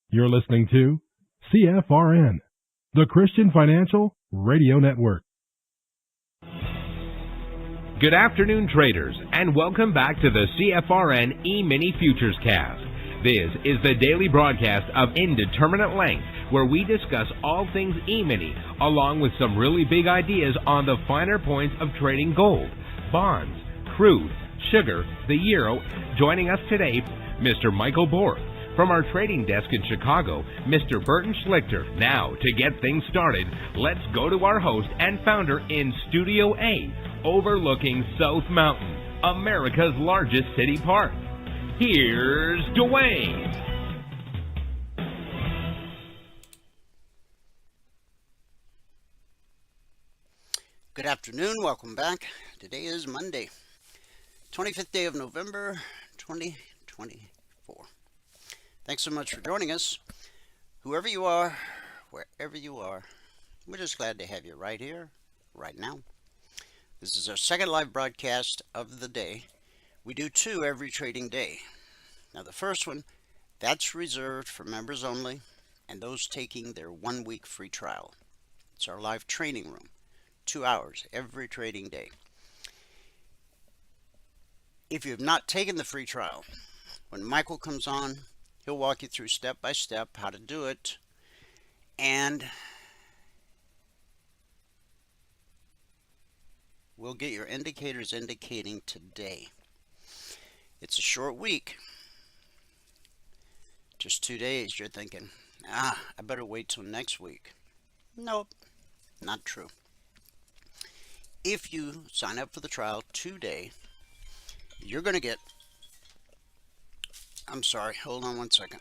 You're listening to CFRN, the Christian Financial Radio Network. Good afternoon, traders, and welcome back to the CFRN E-Mini Futures Cast. This is the daily broadcast of Indeterminate Length, where we discuss all things E-Mini, along with some really big ideas on the finer points of trading gold, bonds, crude, sugar, the euro. Joining us today, Mr. Michael Borg. From our trading desk in Chicago, Mr. Burton Schlichter. Now, to get things started, let's go to our host and founder in Studio A, overlooking South Mountain, America's largest city park. Here's Dwayne. Good afternoon. Welcome back. Today is Monday, 25th day of November, 2024. Thanks so much for joining us. Whoever you are, wherever you are, we're just glad to have you right here, right now. This is our second live broadcast of the day. We do 2 every trading day. Now the first one, that's reserved for members only and those taking their 1-week free trial. It's our live training room, 2 hours every trading day. If you have not taken the free trial, when Michael comes on, he'll walk you through step by step how to do it, and we'll get your indicators indicating today. It's a short week, just 2 days. You're thinking, I better wait till next week. Nope, not true. If you sign up for the trial today, you're going to get, I'm sorry, hold on one second.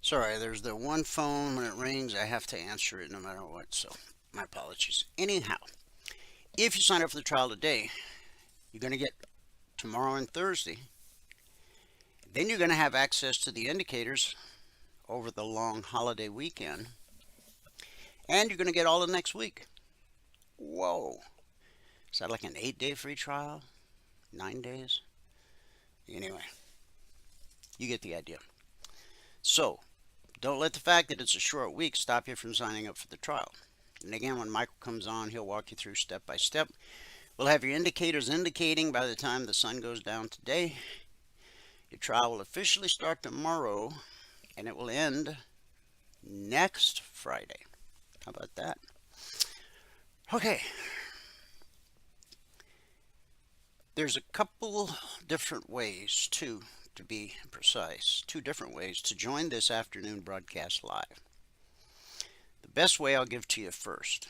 Sorry, there's the one phone, when it rings, I have to answer it no matter what, so my apologies. Anyhow, if you sign up for the trial today, you're going to get tomorrow and Thursday. Then you're going to have access to the indicators over the long holiday weekend. And you're going to get all of next week. Whoa. Is that like an 8-day free trial? 9 days? Anyway, you get the idea. So, don't let the fact that it's a short week stop you from signing up for the trial. And again, when Michael comes on, he'll walk you through step by step. We'll have your indicators indicating by the time the sun goes down today. Your trial will officially start tomorrow, and it will end next Friday. How about that? Okay. There's a couple different ways, to be precise, 2 different ways to join this afternoon broadcast live. The best way I'll give to you first.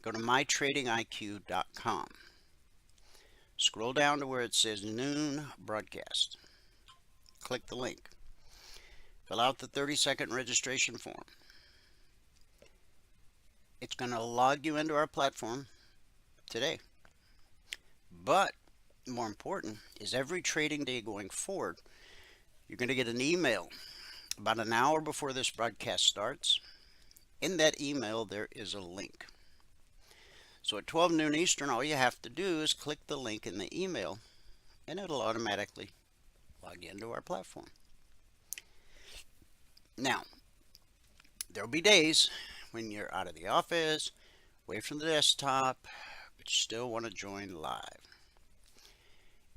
Go to mytradingiq.com. Scroll down to where it says noon broadcast. Click the link. Fill out the 30-second registration form. It's going to log you into our platform today. But more important is every trading day going forward, you're going to get an email about an hour before this broadcast starts. In that email, there is a link. So at 12 noon Eastern, all you have to do is click the link in the email, and it'll automatically log you into our platform. Now, there'll be days when you're out of the office, away from the desktop, but you still want to join live.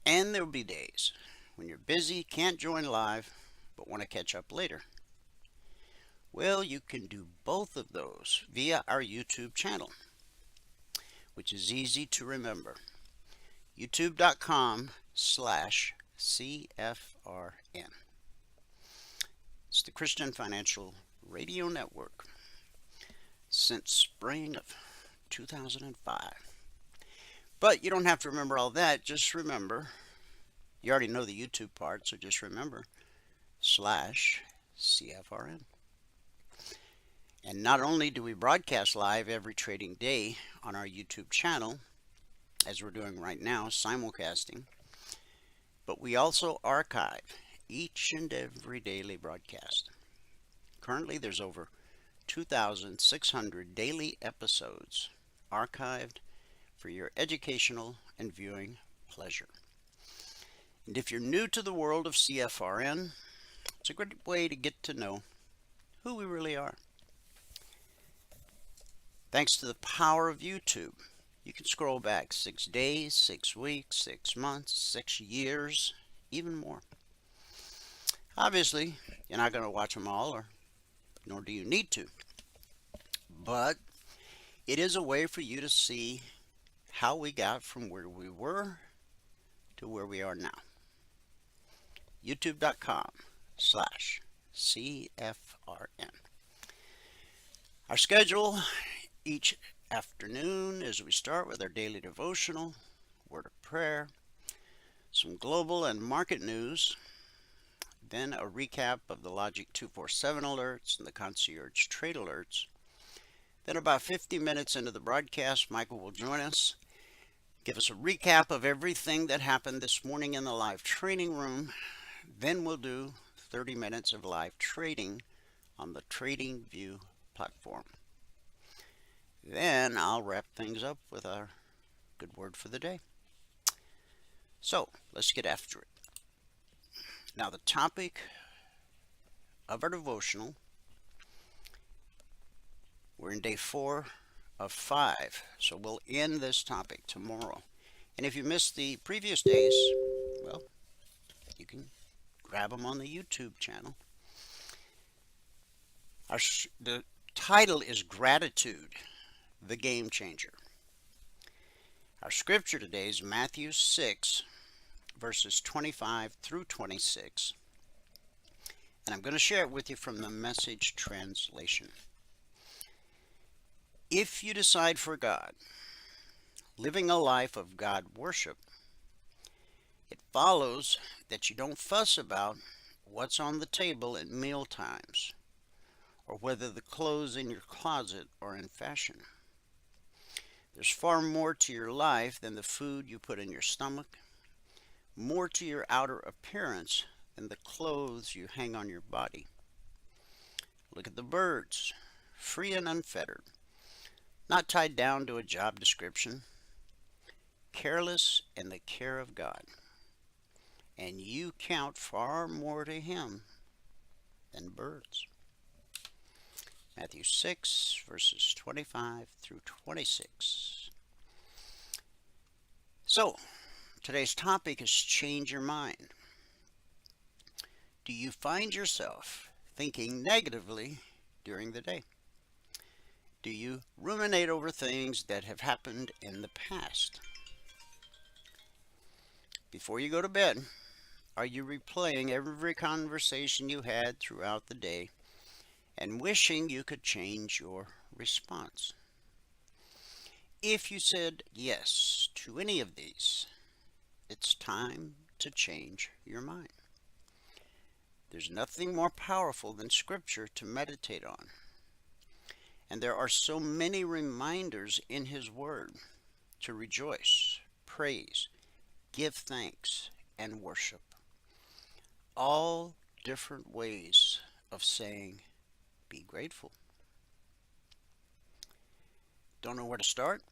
And there'll be days when you're busy, can't join live, but want to catch up later. Well, you can do both of those via our YouTube channel. which is easy to remember. youtube.com/CFRN. It's the Christian Financial Radio Network since spring of 2005. But you don't have to remember all that. Just remember, you already know the YouTube part, so just remember /CFRN. And not only do we broadcast live every trading day on our YouTube channel, as we're doing right now, simulcasting, but we also archive each and every daily broadcast. Currently, there's over 2,600 daily episodes archived for your educational and viewing pleasure. And if you're new to the world of CFRN, it's a great way to get to know who we really are. Thanks to the power of YouTube, you can scroll back 6 days, 6 weeks, 6 months, 6 years, even more. Obviously, you're not going to watch them all, nor do you need to. But it is a way for you to see how we got from where we were to where we are now. youtube.com/CFRN. Our schedule each afternoon is we start with our daily devotional, word of prayer, some global and market news, then a recap of the Logic 247 alerts and the concierge trade alerts. Then about 50 minutes into the broadcast, Michael will join us, give us a recap of everything that happened this morning in the live training room. Then we'll do 30 minutes of live trading on the TradingView platform. Then I'll wrap things up with our good word for the day. So let's get after it. Now, the topic of our devotional, we're in day 4 of 5, so we'll end this topic tomorrow. And if you missed the previous days, well, you can grab them on the YouTube channel. The title is Gratitude, the Game Changer. Our scripture today is Matthew 6, verses 25 through 26. And I'm going to share it with you from the Message translation. If you decide for God, living a life of God worship, it follows that you don't fuss about what's on the table at meal times, or whether the clothes in your closet are in fashion. There's far more to your life than the food you put in your stomach, more to your outer appearance than the clothes you hang on your body. Look at the birds, free and unfettered, not tied down to a job description, careless in the care of God. And you count far more to Him than birds. Matthew 6, verses 25 through 26. So, today's topic is change your mind. Do you find yourself thinking negatively during the day? Do you ruminate over things that have happened in the past? Before you go to bed, are you replaying every conversation you had throughout the day and wishing you could change your response? If you said yes to any of these, it's time to change your mind. There's nothing more powerful than Scripture to meditate on. And there are so many reminders in His Word to rejoice, praise, give thanks, and worship. All different ways of saying, be grateful. Don't know where to start?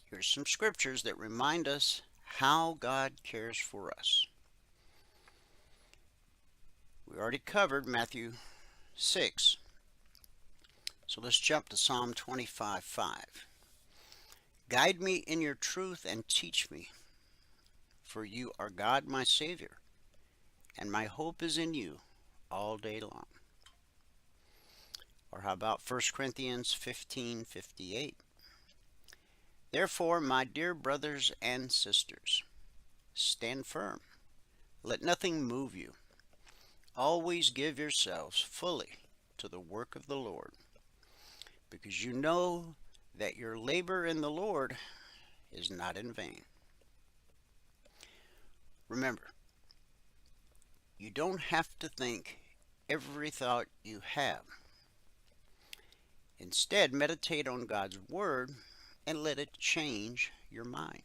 Here's some scriptures that remind us how God cares for us. We already covered Matthew 6. So let's jump to Psalm 25:5. Guide me in your truth and teach me, for you are God my Savior, and my hope is in you all day long. Or how about 1 Corinthians 15:58? Therefore, my dear brothers and sisters, stand firm. Let nothing move you. Always give yourselves fully to the work of the Lord, because you know that your labor in the Lord is not in vain. Remember, you don't have to think every thought you have. Instead, meditate on God's Word and let it change your mind.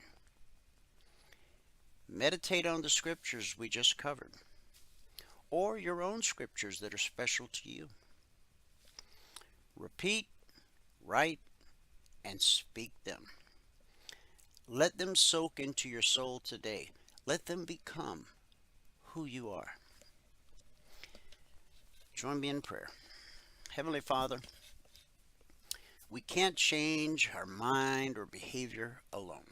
Meditate on the scriptures we just covered, or your own scriptures that are special to you. Repeat, write, and speak them. Let them soak into your soul today. Let them become who you are. Join me in prayer. Heavenly Father, we can't change our mind or behavior alone.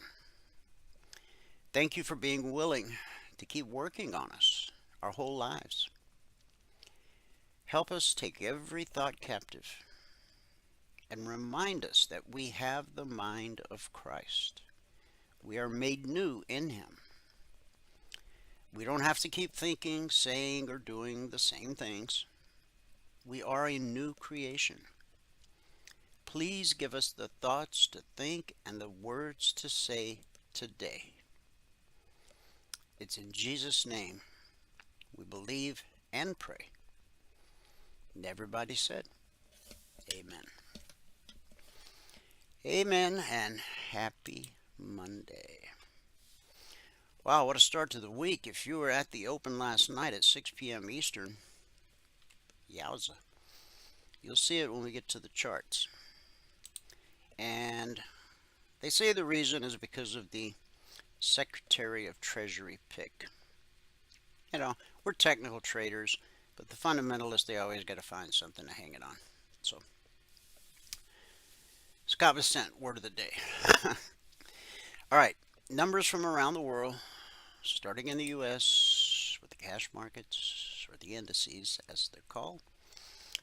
Thank you for being willing to keep working on us our whole lives. Help us take every thought captive and remind us that we have the mind of Christ. We are made new in Him. We don't have to keep thinking, saying, or doing the same things. We are a new creation. Please give us the thoughts to think and the words to say today. It's in Jesus' name we believe and pray. And everybody said, amen. Amen and happy Monday. Wow, what a start to the week. If you were at the open last night at 6 p.m. Eastern, yowza. You'll see it when we get to the charts. And they say the reason is because of the Secretary of Treasury pick. You know, we're technical traders, but the fundamentalists, they always got to find something to hang it on. So, Scott Vicent, word of the day. All right, numbers from around the world, starting in the U.S. with the cash markets, or the indices as they're called.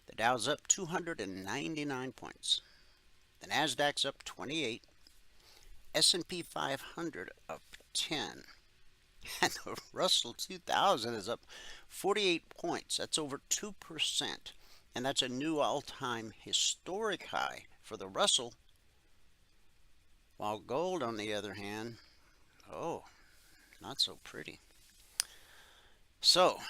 The Dow's up 299 points. The Nasdaq's up 28. S&P 500 up 10. And the Russell 2000 is up 48 points. That's over 2%. And that's a new all-time historic high for the Russell. While gold, on the other hand, oh, not so pretty. So,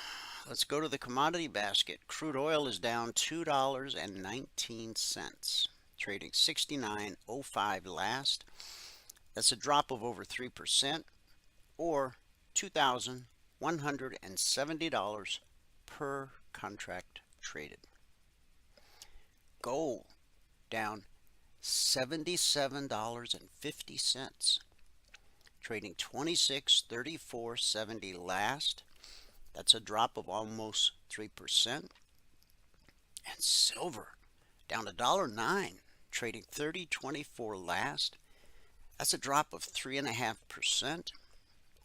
let's go to the commodity basket. Crude oil is down $2.19, trading 69.05 last. That's a drop of over 3%, or $2,170 per contract traded. Gold down $77.50, trading 26.3470 last. That's a drop of almost 3%. And silver down $1.09, trading 30.24 last. That's a drop of 3.5%,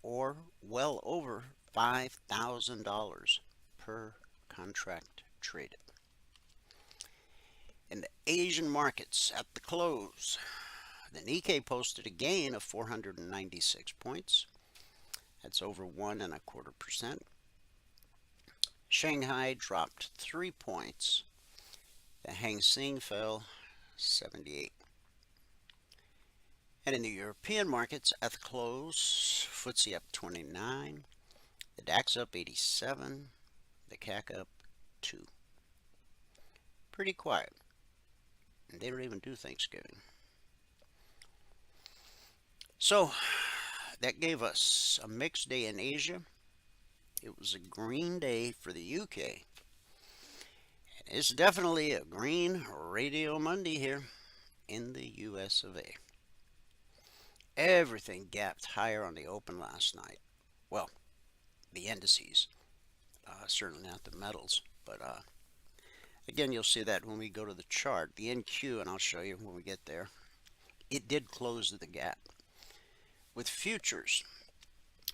or well over $5,000 per contract traded. In the Asian markets at the close, the Nikkei posted a gain of 496 points. That's over 1.25%. Shanghai dropped 3 points. The Hang Seng fell 78. And in the European markets at the close, FTSE up 29, the DAX up 87, the CAC up 2. Pretty quiet. And they don't even do Thanksgiving. So, that gave us a mixed day in Asia. It was a green day for the UK. It's definitely a green Radio Monday here in the US of A. Everything gapped higher on the open last night. Well, the indices, certainly not the metals, but again, you'll see that when we go to the chart, the NQ, and I'll show you when we get there, it did close the gap. With futures,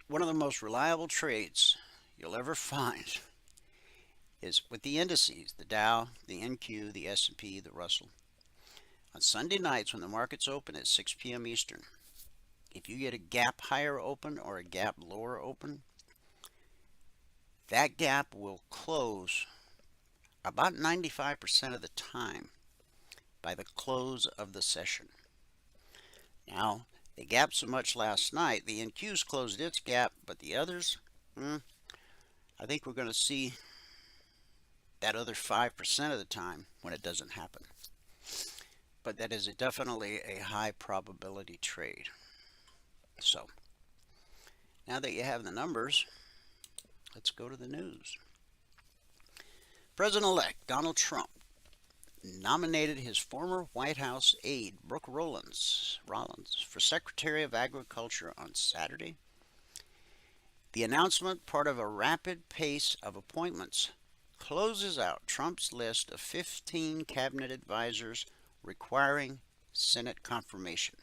one of the most reliable trades you'll ever find is with the indices, the Dow, the NQ, the S&P, the Russell. On Sunday nights when the markets open at 6 p.m. Eastern, if you get a gap higher open or a gap lower open, that gap will close about 95% of the time by the close of the session. Now, they gapped so much last night, the NQ's closed its gap, but the others, I think we're going to see that other 5% of the time when it doesn't happen. But that is definitely a high probability trade. So, now that you have the numbers, let's go to the news. President-elect Donald Trump nominated his former White House aide, Brooke Rollins, for Secretary of Agriculture on Saturday. The announcement, part of a rapid pace of appointments, closes out Trump's list of 15 cabinet advisors requiring Senate confirmation.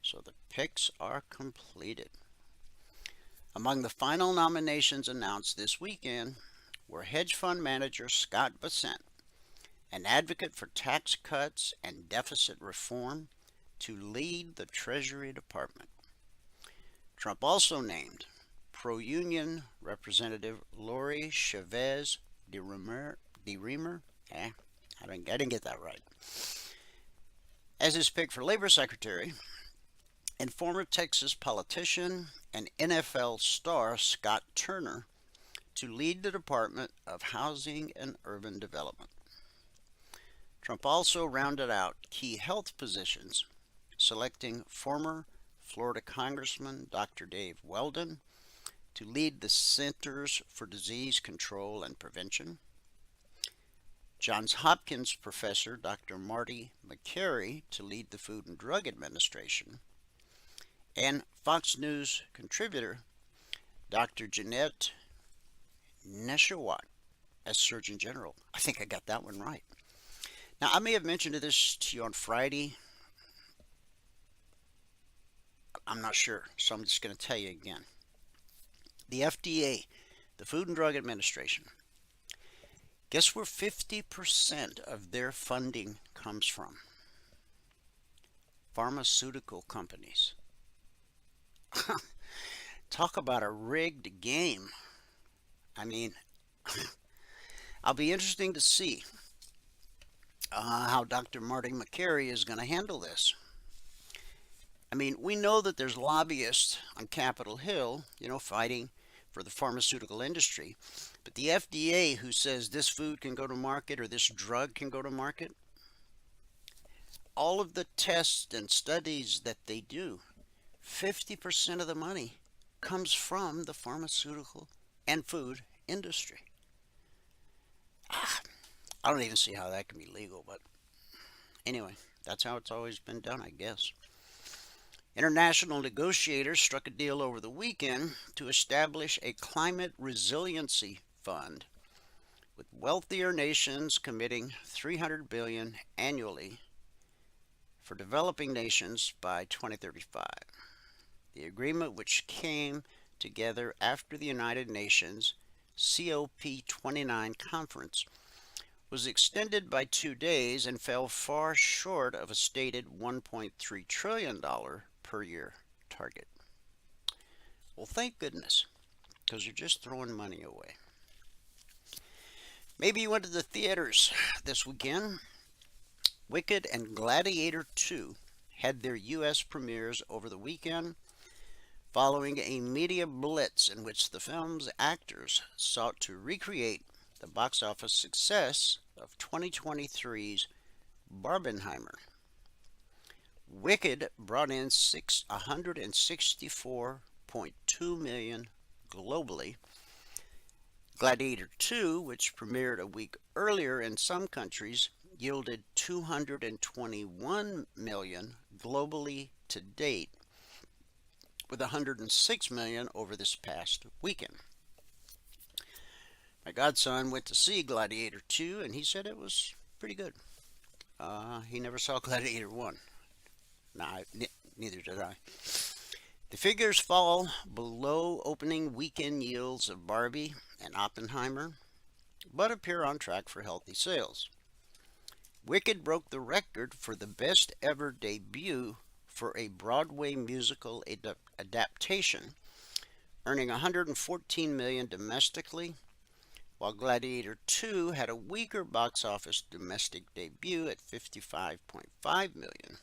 So the picks are completed. Among the final nominations announced this weekend were hedge fund manager Scott Bessent, an advocate for tax cuts and deficit reform, to lead the Treasury Department. Trump also named pro-union Representative Lori Chavez DeRemer, I didn't get that right, as his pick for Labor Secretary, and former Texas politician and NFL star Scott Turner to lead the Department of Housing and Urban Development. Trump also rounded out key health positions, selecting former Florida Congressman Dr. Dave Weldon to lead the Centers for Disease Control and Prevention, Johns Hopkins professor Dr. Marty McCary to lead the Food and Drug Administration, and Fox News contributor Dr. Jeanette Neshawat as Surgeon General. I think I got that one right. Now, I may have mentioned this to you on Friday. I'm not sure, so I'm just going to tell you again. The FDA, the Food and Drug Administration, guess where 50% of their funding comes from? Pharmaceutical companies. Talk about a rigged game. I mean, I'll be interesting to see how Dr. Marty McCary is going to handle this. I mean, we know that there's lobbyists on Capitol Hill, fighting for the pharmaceutical industry. But the FDA, who says this food can go to market or this drug can go to market, all of the tests and studies that they do, 50% of the money comes from the pharmaceutical and food industry. I don't even see how that can be legal, but anyway, that's how it's always been done, I guess. International negotiators struck a deal over the weekend to establish a climate resiliency fund, with wealthier nations committing $300 billion annually for developing nations by 2035. The agreement, which came together after the United Nations COP29 conference, was extended by 2 days and fell far short of a stated $1.3 trillion per year target. Well, thank goodness, because you're just throwing money away. Maybe you went to the theaters this weekend. Wicked and Gladiator 2 had their U.S. premieres over the weekend, following a media blitz in which the film's actors sought to recreate the box office success of 2023's Barbenheimer. Wicked brought in $164.2 million globally. Gladiator 2, which premiered a week earlier in some countries, yielded $221 million globally to date, with $106 million over this past weekend. My godson went to see Gladiator 2, and he said it was pretty good. He never saw Gladiator 1. Neither did I. The figures fall below opening weekend yields of Barbie and Oppenheimer, but appear on track for healthy sales. Wicked broke the record for the best ever debut for a Broadway musical adaptation, earning $114 million domestically, while Gladiator 2 had a weaker box office domestic debut at $55.5 million.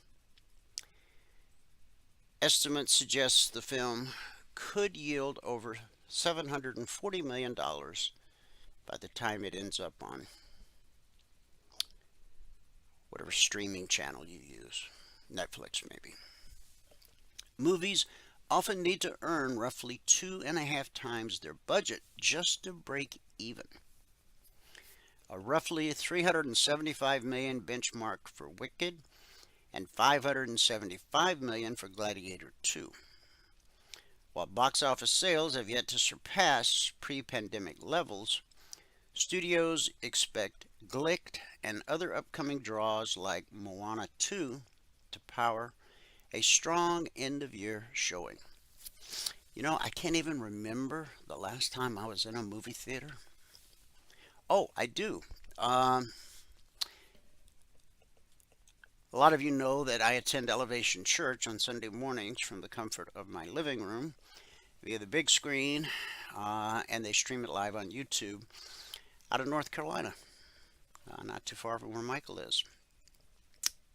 Estimates suggest the film could yield over $740 million by the time it ends up on whatever streaming channel you use, Netflix maybe. Movies often need to earn roughly 2.5 times their budget just to break even. A roughly $375 million benchmark for Wicked and $575 million for Gladiator 2. While box office sales have yet to surpass pre-pandemic levels, studios expect Glick and other upcoming draws like Moana 2 to power a strong end-of-year showing. You know, I can't even remember the last time I was in a movie theater. Oh, I do. A lot of you know that I attend Elevation Church on Sunday mornings from the comfort of my living room via the big screen, and they stream it live on YouTube out of North Carolina, not too far from where Michael is.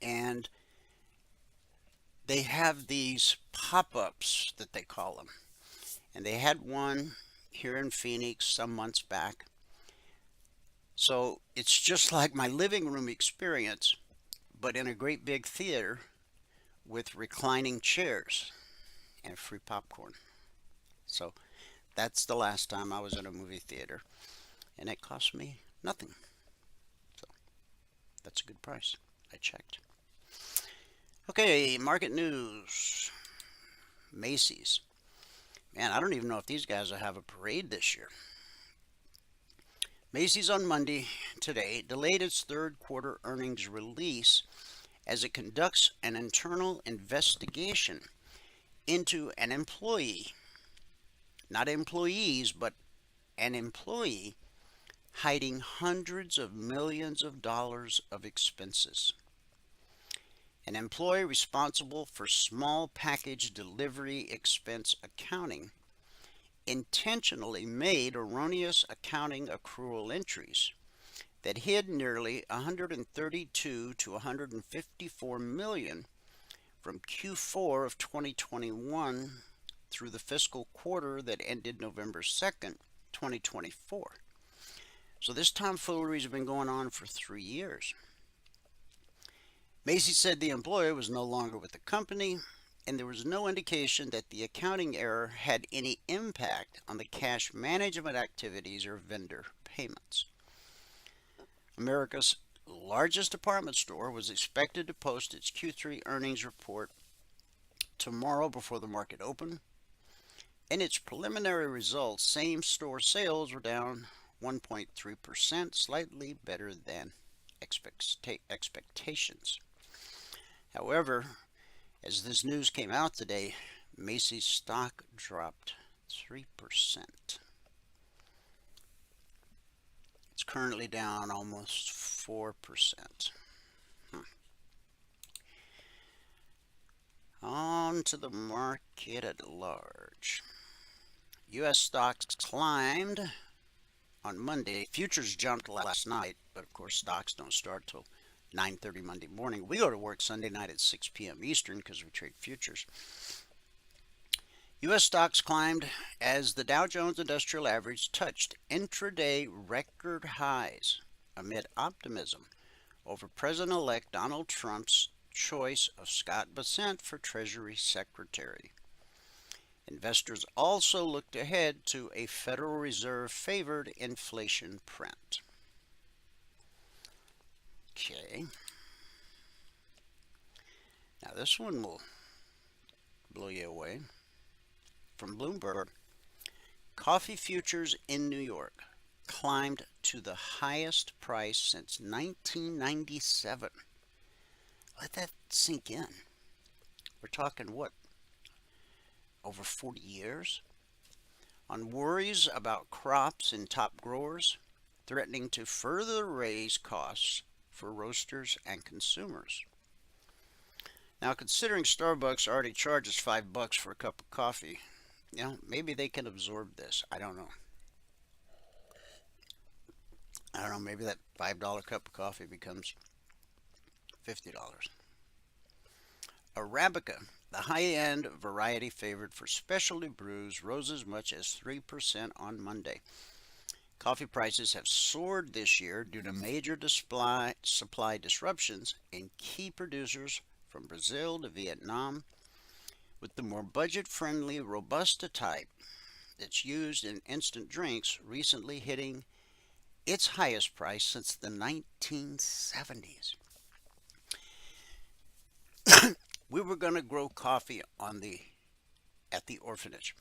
And they have these pop-ups that they call them. And they had one here in Phoenix some months back. So it's just like my living room experience, but in a great big theater with reclining chairs and free popcorn. So that's the last time I was in a movie theater, and it cost me nothing. So that's a good price. I checked. Okay, market news. Macy's. Man, I don't even know if these guys will have a parade this year. Macy's on Monday, today, delayed its third quarter earnings release as it conducts an internal investigation into an employee, not employees, but an employee hiding hundreds of millions of dollars of expenses. An employee responsible for small package delivery expense accounting intentionally made erroneous accounting accrual entries that hid nearly $132 to $154 million from Q4 of 2021 through the fiscal quarter that ended November 2nd, 2024. So this tomfoolery has been going on for 3 years. Macy said the employee was no longer with the company, and there was no indication that the accounting error had any impact on the cash management activities or vendor payments. America's largest department store was expected to post its Q3 earnings report tomorrow before the market opened. In its preliminary results, same-store sales were down 1.3%, slightly better than expectations. However, as this news came out today, Macy's stock dropped 3%. It's currently down almost 4%. On to the market at large. U.S. stocks climbed on Monday. Futures jumped last night, but of course stocks don't start till 9:30 Monday morning. We go to work Sunday night at 6 p.m. Eastern because we trade futures. U.S. stocks climbed as the Dow Jones Industrial Average touched intraday record highs amid optimism over President-elect Donald Trump's choice of Scott Bessent for Treasury Secretary. Investors also looked ahead to a Federal Reserve favored inflation print. Okay. Now this one will blow you away. From Bloomberg, coffee futures in New York climbed to the highest price since 1997. Let that sink in. We're talking what? Over 40 years? On worries about crops and top growers threatening to further raise costs for roasters and consumers. Now, considering Starbucks already charges $5 for a cup of coffee, maybe they can absorb this. I don't know. Maybe that $5 cup of coffee becomes $50. Arabica, the high-end variety favored for specialty brews, rose as much as 3% on Monday. Coffee prices have soared this year due to major supply disruptions in key producers from Brazil to Vietnam, with the more budget-friendly Robusta type that's used in instant drinks recently hitting its highest price since the 1970s. We were going to grow coffee at the orphanage.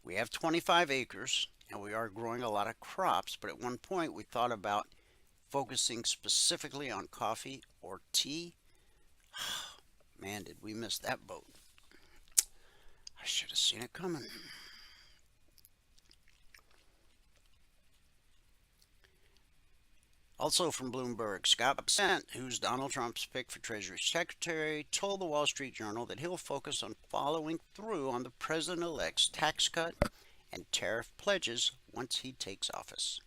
We have 25 acres and we are growing a lot of crops, but at one point we thought about focusing specifically on coffee or tea. Man, did we miss that boat. I should have seen it coming. Also from Bloomberg, Scott Bessent, who's Donald Trump's pick for Treasury Secretary, told the Wall Street Journal that he'll focus on following through on the president-elect's tax cut and tariff pledges once he takes office.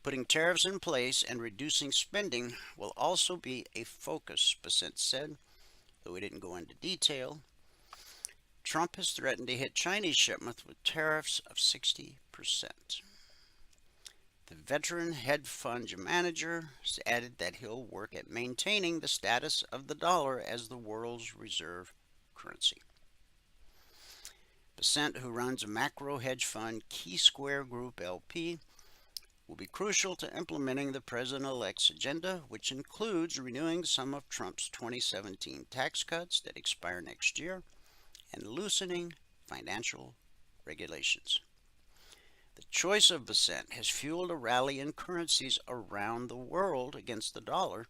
Putting tariffs in place and reducing spending will also be a focus, Bessent said, though he didn't go into detail. Trump has threatened to hit Chinese shipments with tariffs of 60%. The veteran hedge fund manager added that he'll work at maintaining the status of the dollar as the world's reserve currency. Bessent, who runs a macro hedge fund, Key Square Group LP, will be crucial to implementing the president-elect's agenda, which includes renewing some of Trump's 2017 tax cuts that expire next year and loosening financial regulations. The choice of Bessent has fueled a rally in currencies around the world against the dollar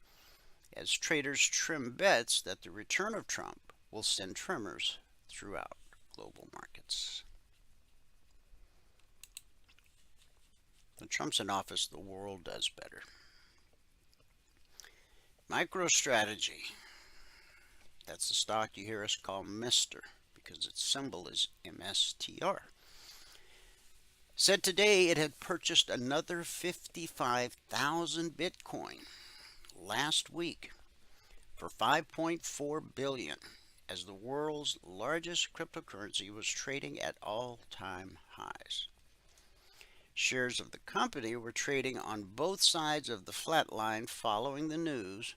as traders trim bets that the return of Trump will send tremors throughout global markets. When Trump's in office, the world does better. MicroStrategy. That's the stock you hear us call Mr. because its symbol is MSTR. Said today it had purchased another 55,000 Bitcoin last week for $5.4 billion as the world's largest cryptocurrency was trading at all-time highs. Shares of the company were trading on both sides of the flat line following the news,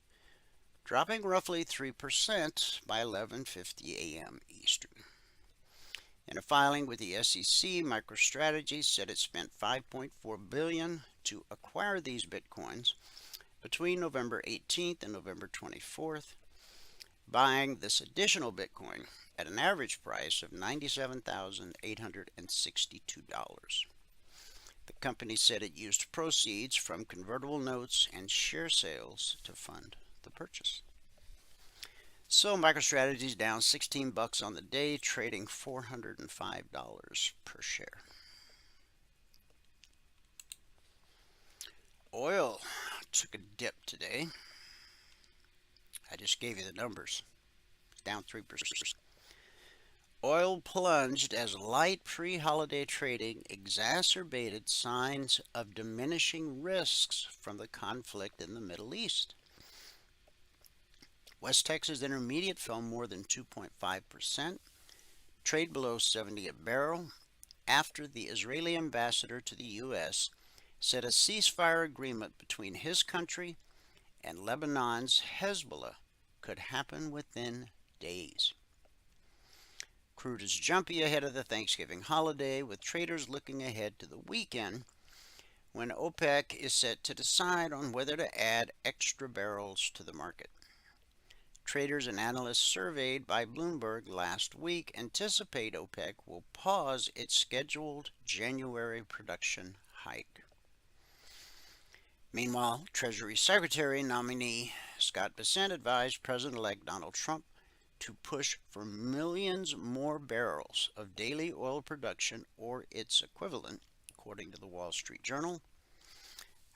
dropping roughly 3% by 11:50 a.m. Eastern. In a filing with the SEC, MicroStrategy said it spent $5.4 billion to acquire these Bitcoins between November 18th and November 24th, buying this additional Bitcoin at an average price of $97,862. The company said it used proceeds from convertible notes and share sales to fund the purchase. So MicroStrategy is down $16 on the day, trading $405 per share. Oil took a dip today. I just gave you the numbers. It's down 3%. Oil plunged as light pre-holiday trading exacerbated signs of diminishing risks from the conflict in the Middle East. West Texas Intermediate fell more than 2.5%, trade below 70 a barrel, after the Israeli ambassador to the U.S. said a ceasefire agreement between his country and Lebanon's Hezbollah could happen within days. Crude is jumpy ahead of the Thanksgiving holiday, with traders looking ahead to the weekend when OPEC is set to decide on whether to add extra barrels to the market. Traders and analysts surveyed by Bloomberg last week anticipate OPEC will pause its scheduled January production hike. Meanwhile, Treasury Secretary nominee Scott Bessent advised President-elect Donald Trump to push for millions more barrels of daily oil production or its equivalent, according to the Wall Street Journal.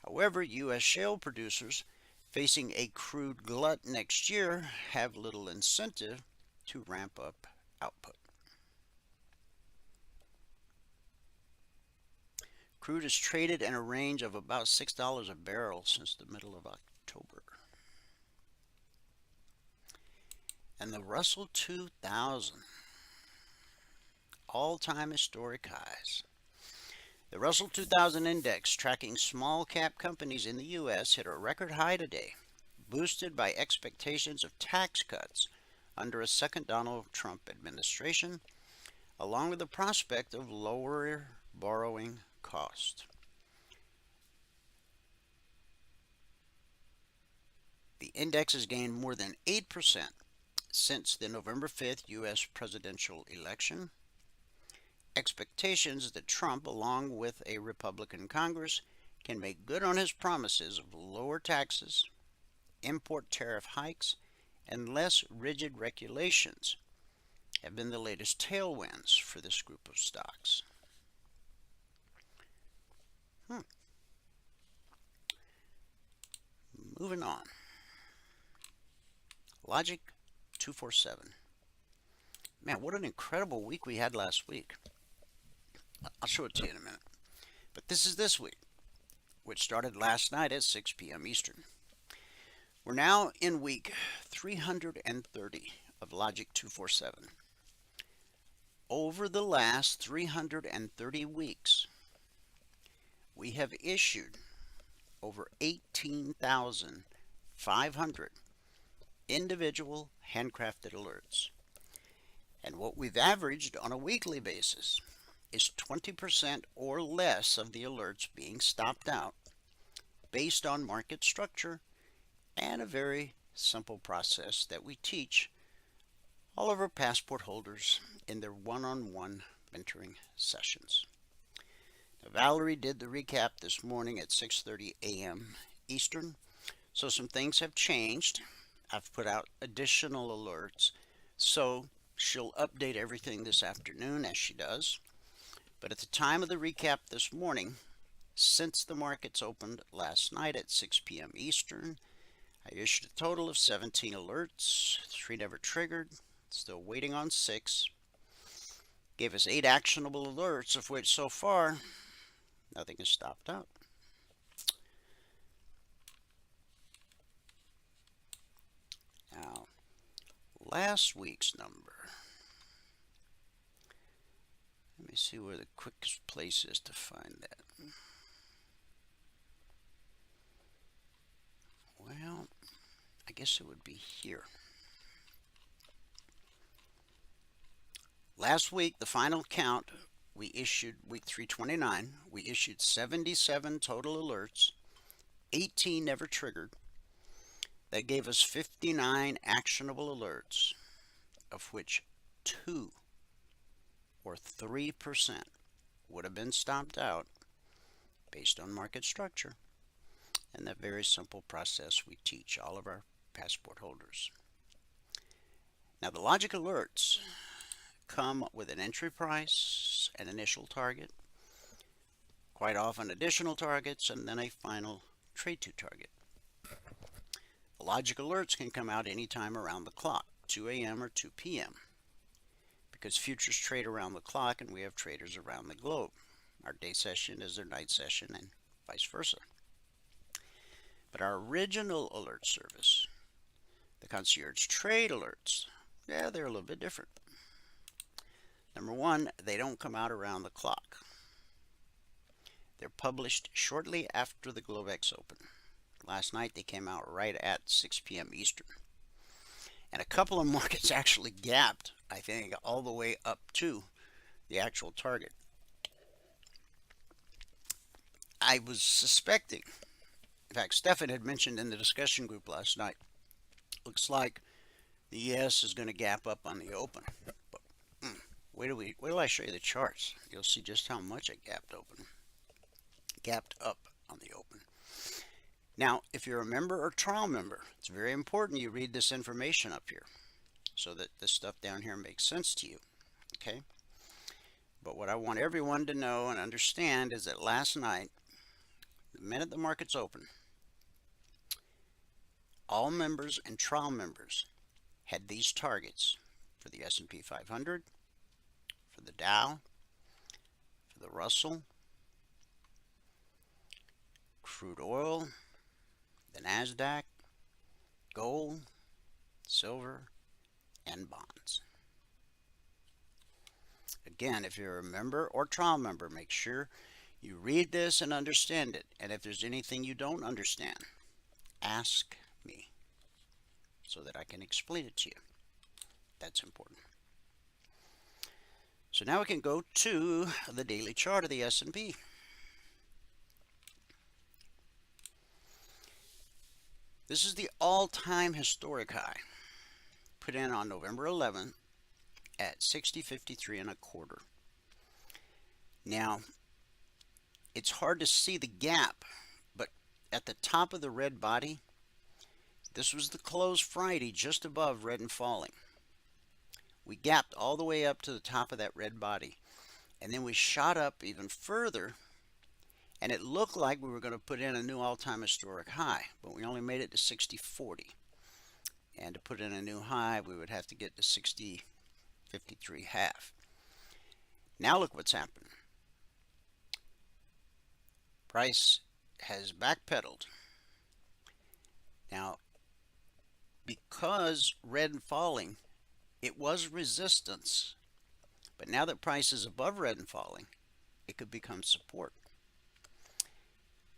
However, U.S. shale producers facing a crude glut next year, have little incentive to ramp up output. Crude has traded in a range of about $6 a barrel since the middle of October. And the Russell 2000, all-time historic highs. The Russell 2000 index, tracking small cap companies in the U.S., hit a record high today, boosted by expectations of tax cuts under a second Donald Trump administration, along with the prospect of lower borrowing cost. The index has gained more than 8% since the November 5th U.S. presidential election. Expectations that Trump, along with a Republican Congress, can make good on his promises of lower taxes, import tariff hikes, and less rigid regulations have been the latest tailwinds for this group of stocks. Moving on. Logic 247. Man, what an incredible week we had last week. I'll show it to you in a minute. But this is this week, which started last night at 6 p.m. Eastern. We're now in week 330 of Logic 247. Over the last 330 weeks, we have issued over 18,500 individual handcrafted alerts. And what we've averaged on a weekly basis is 20% or less of the alerts being stopped out based on market structure and a very simple process that we teach all of our passport holders in their one-on-one mentoring sessions. Now, Valerie did the recap this morning at 6:30 a.m. Eastern, so some things have changed. I've put out additional alerts, so she'll update everything this afternoon as she does. But at the time of the recap this morning, since the markets opened last night at 6 p.m. Eastern, I issued a total of 17 alerts, 3 never triggered, still waiting on 6. Gave us 8 actionable alerts, of which so far, nothing has stopped out. Now, last week's number. Let me see where the quickest place is to find that. Well, I guess it would be here. Last week, the final count, we issued week 329. We issued 77 total alerts, 18 never triggered. That gave us 59 actionable alerts, of which 2 or 3% would have been stopped out based on market structure and that very simple process we teach all of our passport holders. Now, the logic alerts come with an entry price, an initial target, quite often additional targets, and then a final trade to target. The logic alerts can come out anytime around the clock, 2 a.m. or 2 p.m. because futures trade around the clock and we have traders around the globe. Our day session is their night session and vice versa. But our original alert service, the concierge trade alerts, yeah, they're a little bit different. Number one, they don't come out around the clock. They're published shortly after the Globex open. Last night they came out right at 6 p.m. Eastern. And a couple of markets actually gapped, I think, all the way up to the actual target. I was suspecting, in fact, Stefan had mentioned in the discussion group last night, looks like the ES is going to gap up on the open. But wait till I show you the charts. You'll see just how much it gapped up on the open. Now, if you're a member or trial member, it's very important you read this information up here so that this stuff down here makes sense to you, okay? But what I want everyone to know and understand is that last night, the minute the markets open, all members and trial members had these targets for the S&P 500, for the Dow, for the Russell, crude oil, the NASDAQ, gold, silver, and bonds. Again, if you're a member or trial member, make sure you read this and understand it. And if there's anything you don't understand, ask me so that I can explain it to you. That's important. So now we can go to the daily chart of the S&P. This is the all-time historic high put in on November 11th at 60.53 and a quarter. Now, it's hard to see the gap, but at the top of the red body, this was the close Friday just above red and falling. We gapped all the way up to the top of that red body, and then we shot up even further, and it looked like we were going to put in a new all-time historic high, but we only made it to 60.40. And to put in a new high, we would have to get to 60.53 half. Now look what's happened. Price has backpedaled. Now, because red and falling, it was resistance, but now that price is above red and falling, it could become support.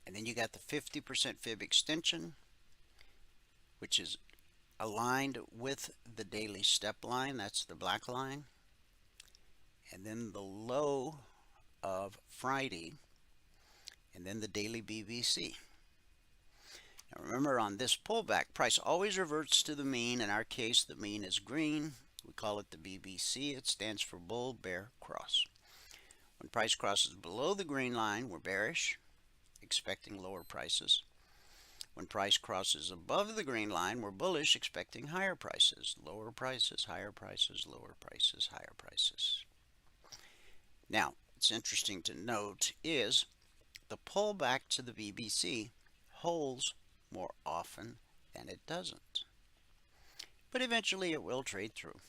And then you got the 50% fib extension, which is aligned with the daily step line. That's the black line. And then the low of Friday, and then the daily BBC. Now remember, on this pullback, price always reverts to the mean. In our case, the mean is green. We call it the BBC. It stands for bull, bear, cross. When price crosses below the green line, we're bearish, expecting lower prices. When price crosses above the green line, we're bullish, expecting higher prices. Lower prices, higher prices, lower prices, higher prices. Now, what's interesting to note is the pullback to the BBC holds more often than it doesn't. But eventually it will trade through.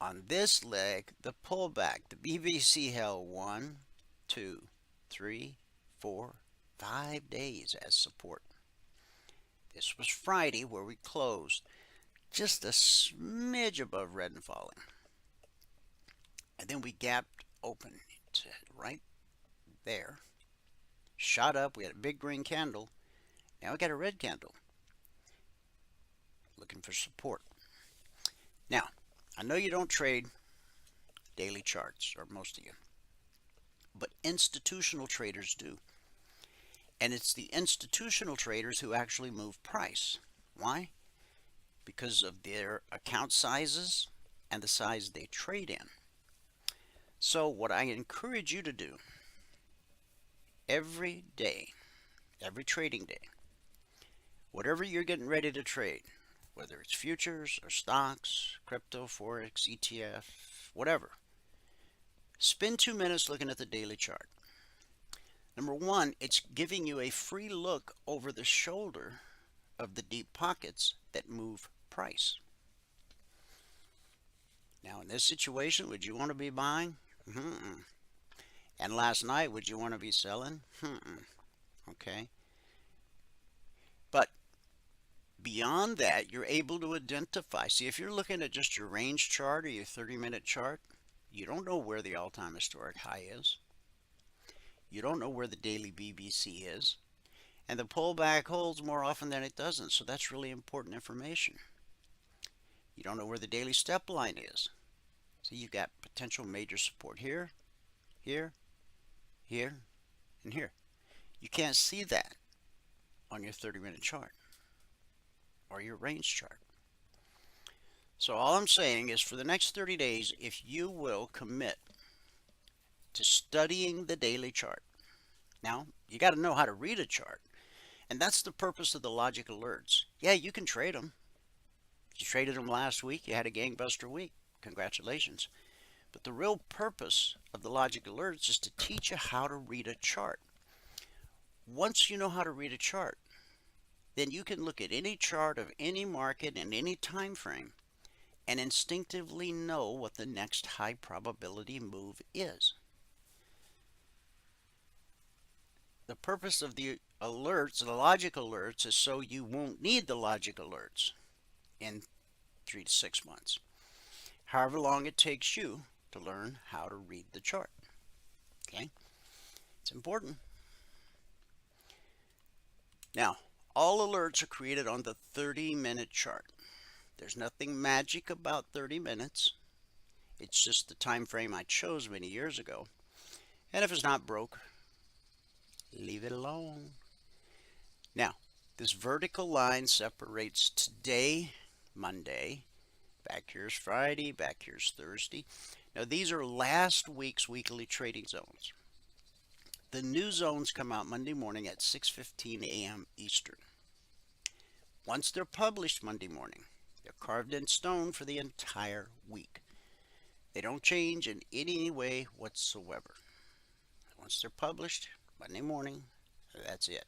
On this leg, the pullback, the BBC held 1, 2, 3, 4, 5 days as support. This was Friday, where we closed just a smidge above red and falling. And then we gapped open to right there. Shot up. We had a big green candle. Now we got a red candle. Looking for support. Now, I know you don't trade daily charts, or most of you, but institutional traders do. And it's the institutional traders who actually move price. Why? Because of their account sizes and the size they trade in. So what I encourage you to do every day, every trading day, whatever you're getting ready to trade, whether it's futures or stocks, crypto, Forex, ETF, whatever, spend 2 minutes looking at the daily chart. Number one, it's giving you a free look over the shoulder of the deep pockets that move price. Now, in this situation, would you want to be buying? And last night, would you want to be selling? Okay. But beyond that, you're able to identify. See, if you're looking at just your range chart or your 30-minute chart, you don't know where the all-time historic high is. You don't know where the daily BBC is. And the pullback holds more often than it doesn't. So that's really important information. You don't know where the daily step line is. So you've got potential major support here, here, here, and here. You can't see that on your 30-minute chart or your range chart. So all I'm saying is, for the next 30 days, if you will commit to studying the daily chart. Now, you got to know how to read a chart. And that's the purpose of the logic alerts. Yeah, you can trade them. You traded them last week. You had a gangbuster week. Congratulations. But the real purpose of the logic alerts is to teach you how to read a chart. Once you know how to read a chart, then you can look at any chart of any market in any time frame and instinctively know what the next high probability move is. The purpose of the alerts, the logic alerts, is so you won't need the logic alerts in 3 to 6 months. However long it takes you to learn how to read the chart. Okay? It's important. Now, all alerts are created on the 30-minute chart. There's nothing magic about 30 minutes. It's just the time frame I chose many years ago. And if it's not broke, leave it alone. Now, this vertical line separates today, Monday, back here's Friday, back here's Thursday. Now, these are last week's weekly trading zones. The new zones come out Monday morning at 6:15 a.m. Eastern. Once they're published Monday morning, they're carved in stone for the entire week. They don't change in any way whatsoever. Once they're published Monday morning, that's it.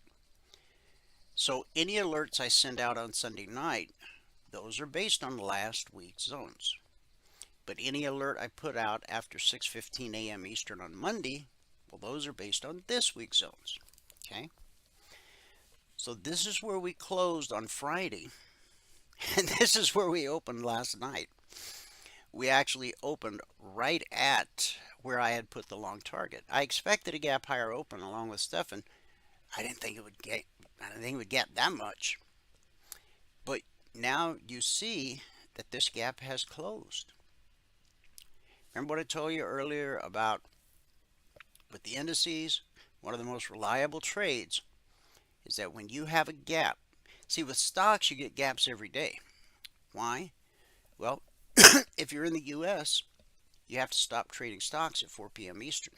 So any alerts I send out on Sunday night, those are based on last week's zones. But any alert I put out after 6:15 a.m. Eastern on Monday, well, those are based on this week's zones. Okay? So this is where we closed on Friday, and this is where we opened last night. We actually opened right at where I had put the long target. I expected a gap higher open along with Stefan. I didn't think it would get that much. But now you see that this gap has closed. Remember what I told you earlier about with the indices? One of the most reliable trades is that when you have a gap, see with stocks you get gaps every day. Why? Well, if you're in the US, you have to stop trading stocks at 4 p.m. Eastern.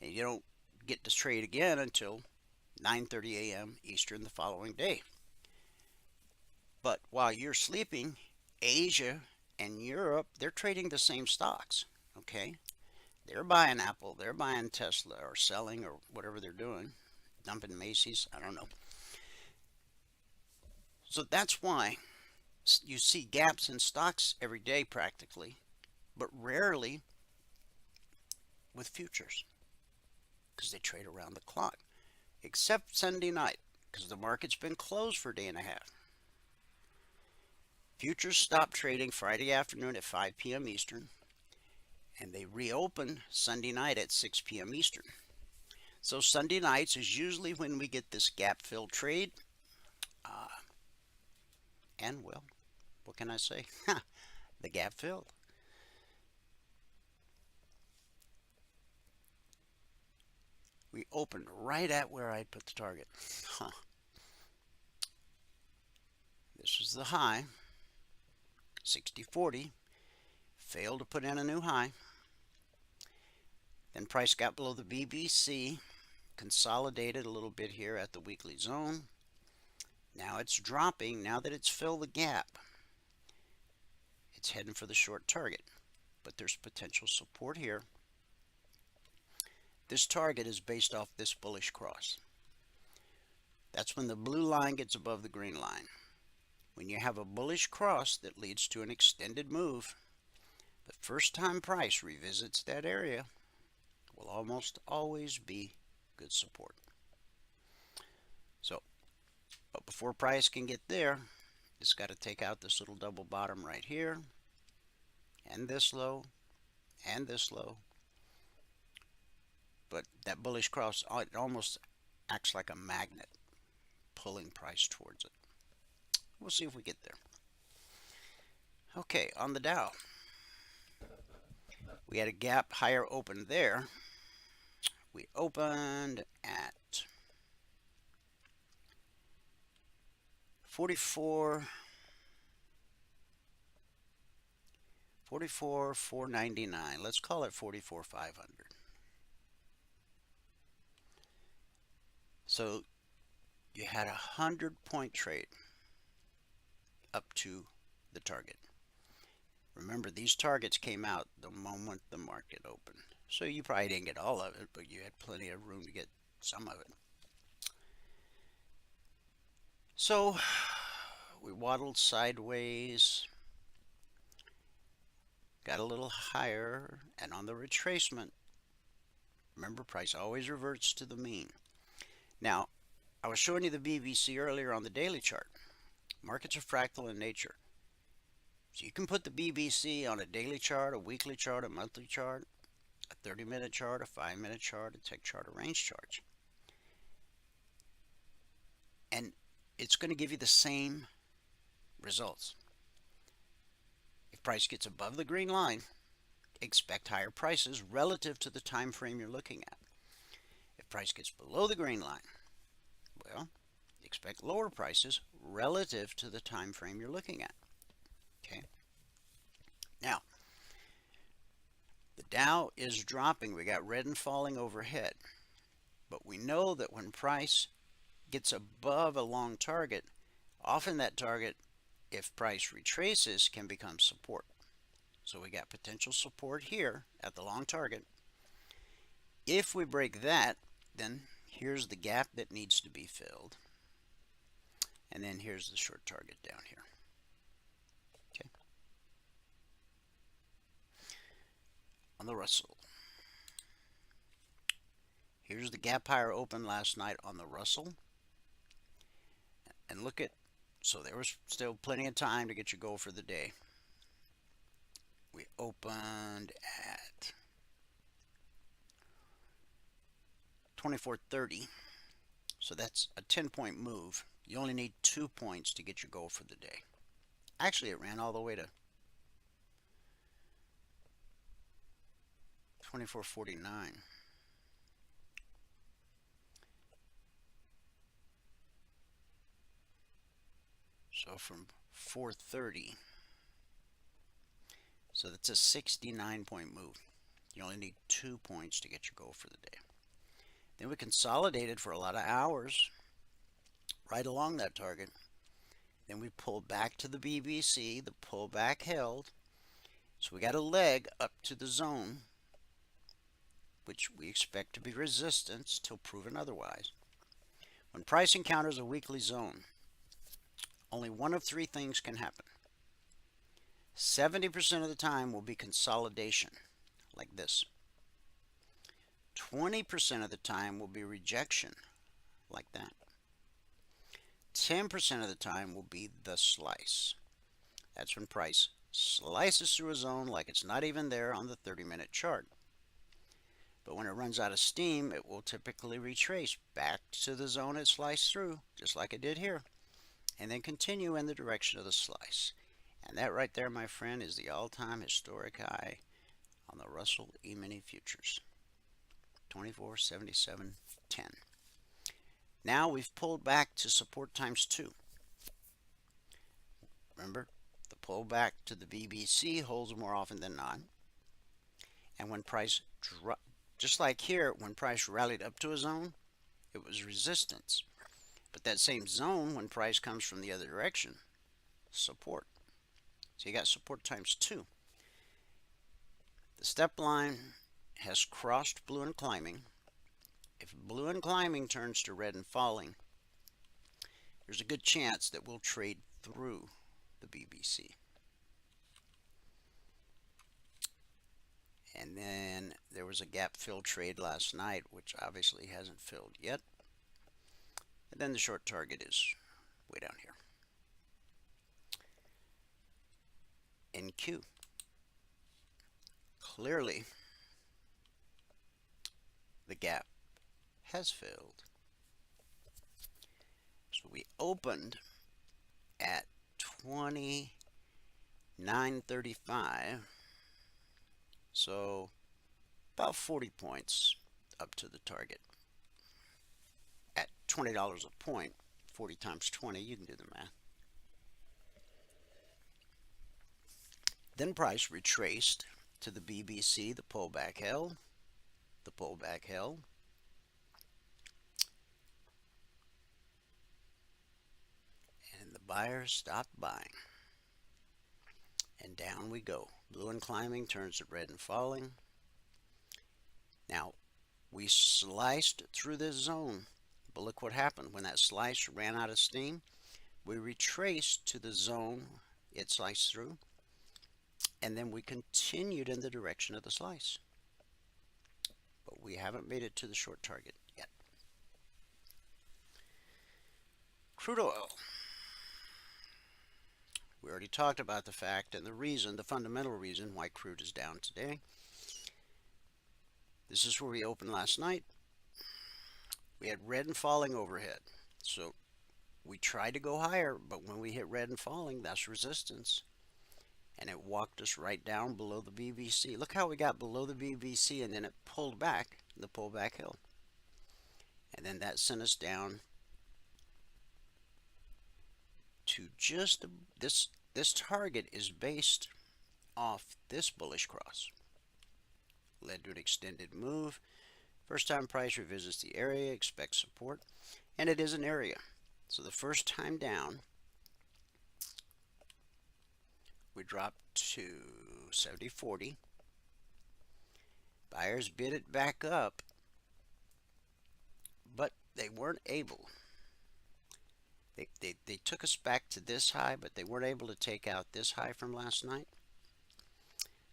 And you don't get to trade again until 9:30 a.m. Eastern the following day. But while you're sleeping, Asia and Europe, they're trading the same stocks. Okay? They're buying Apple, they're buying Tesla, or selling, or whatever they're doing. Dumping Macy's, I don't know. So that's why you see gaps in stocks every day practically, but rarely with futures because they trade around the clock, except Sunday night because the market's been closed for a day and a half. Futures stop trading Friday afternoon at 5 p.m. Eastern, and they reopen Sunday night at 6 p.m. Eastern. So Sunday nights is usually when we get this gap-filled trade. And, well, what can I say? The gap filled. We opened right at where I put the target. This was the high, 60.40. Failed to put in a new high. Then price got below the BBC, consolidated a little bit here at the weekly zone. Now it's dropping. Now that it's filled the gap, it's heading for the short target. But there's potential support here. This target is based off this bullish cross. That's when the blue line gets above the green line. When you have a bullish cross that leads to an extended move, the first time price revisits that area will almost always be good support. So, but before price can get there, it's got to take out this little double bottom right here, and this low, and this low. But that bullish cross, it almost acts like a magnet, pulling price towards it. We'll see if we get there. Okay, on the Dow, we had a gap higher open there. We opened at 44,499. Let's call it 44,500. So you had a 100-point trade up to the target. Remember, these targets came out the moment the market opened. So you probably didn't get all of it, but you had plenty of room to get some of it. So we waddled sideways, got a little higher, and on the retracement, remember, price always reverts to the mean. Now, I was showing you the BBC earlier on the daily chart. Markets are fractal in nature. So you can put the BBC on a daily chart, a weekly chart, a monthly chart, a 30-minute chart, a 5-minute chart, a tick chart, a range chart. And it's going to give you the same results. If price gets above the green line, expect higher prices relative to the time frame you're looking at. If price gets below the green line, well, expect lower prices relative to the time frame you're looking at. Okay. Now, the Dow is dropping. We got red and falling overhead. But we know that when price gets above a long target, often that target, if price retraces, can become support. So we got potential support here at the long target. If we break that, then here's the gap that needs to be filled. And then here's the short target down here. Okay. On the Russell. Here's the gap higher open last night on the Russell. And look at, so there was still plenty of time to get your goal for the day. We opened at 24.30. So that's a 10-point move. You only need 2 points to get your goal for the day. Actually, it ran all the way to 24.49. So from 4.30. So that's a 69-point move. You only need 2 points to get your goal for the day. Then we consolidated for a lot of hours right along that target. Then we pulled back to the BBC. The pullback held. So we got a leg up to the zone, which we expect to be resistance till proven otherwise. When price encounters a weekly zone, only one of 3 things can happen. 70% of the time will be consolidation, like this. 20% of the time will be rejection, like that. 10% of the time will be the slice. That's when price slices through a zone like it's not even there on the 30-minute chart. But when it runs out of steam, it will typically retrace back to the zone it sliced through, just like it did here, and then continue in the direction of the slice. And that right there, my friend, is the all-time historic high on the Russell E-mini futures, 24.77.10. Now we've pulled back to support times 2. Remember, the pullback to the BBC holds more often than not. And when price dropped, just like here, when price rallied up to a zone, it was resistance. But that same zone, when price comes from the other direction, support. So you got support times 2. The step line has crossed blue and climbing. If blue and climbing turns to red and falling, there's a good chance that we'll trade through the BBC. And then there was a gap fill trade last night, which obviously hasn't filled yet. And then the short target is way down here. NQ. Clearly, the gap has filled. So we opened at 29.35. So about 40 points up to the target. At $20 a point, 40 times 20, you can do the math. Then price retraced to the BBC, the pullback held, the pullback held. And the buyers stopped buying. And down we go. Blue and climbing turns to red and falling. Now, we sliced through this zone. But look what happened. When that slice ran out of steam, We retraced to the zone it sliced through, and then we continued in the direction of the slice. But we haven't made it to the short target yet. Crude oil. We already talked about the fact and the reason, the fundamental reason why crude is down today. This is where we opened last night. We had red and falling overhead. So we tried to go higher, but when we hit red and falling, that's resistance. And it walked us right down below the BBC. Look how we got below the BBC and then it pulled back, the pullback hill. And then that sent us down to just this target is based off this bullish cross. Led to an extended move. First time price revisits the area, expect support, and it is an area. So the first time down, we dropped to 70.40. Buyers bid it back up, but they weren't able. They took us back to this high, but they weren't able to take out this high from last night.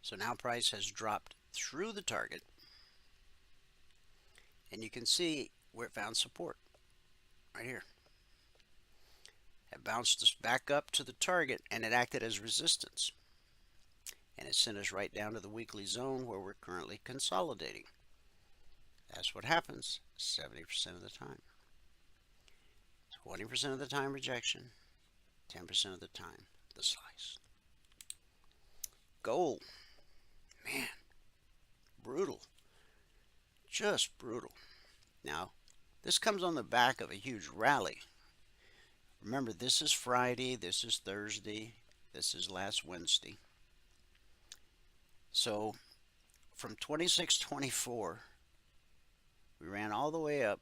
So now price has dropped through the target, and you can see where it found support right here. It bounced us back up to the target, and it acted as resistance, and it sent us right down to the weekly zone where we're currently consolidating. That's what happens 70% of the time. 20% of the time rejection, 10% of the time the slice. Gold, man, brutal, just brutal. Now, this comes on the back of a huge rally. Remember, this is Friday, this is Thursday, this is last Wednesday. So from 26.24, we ran all the way up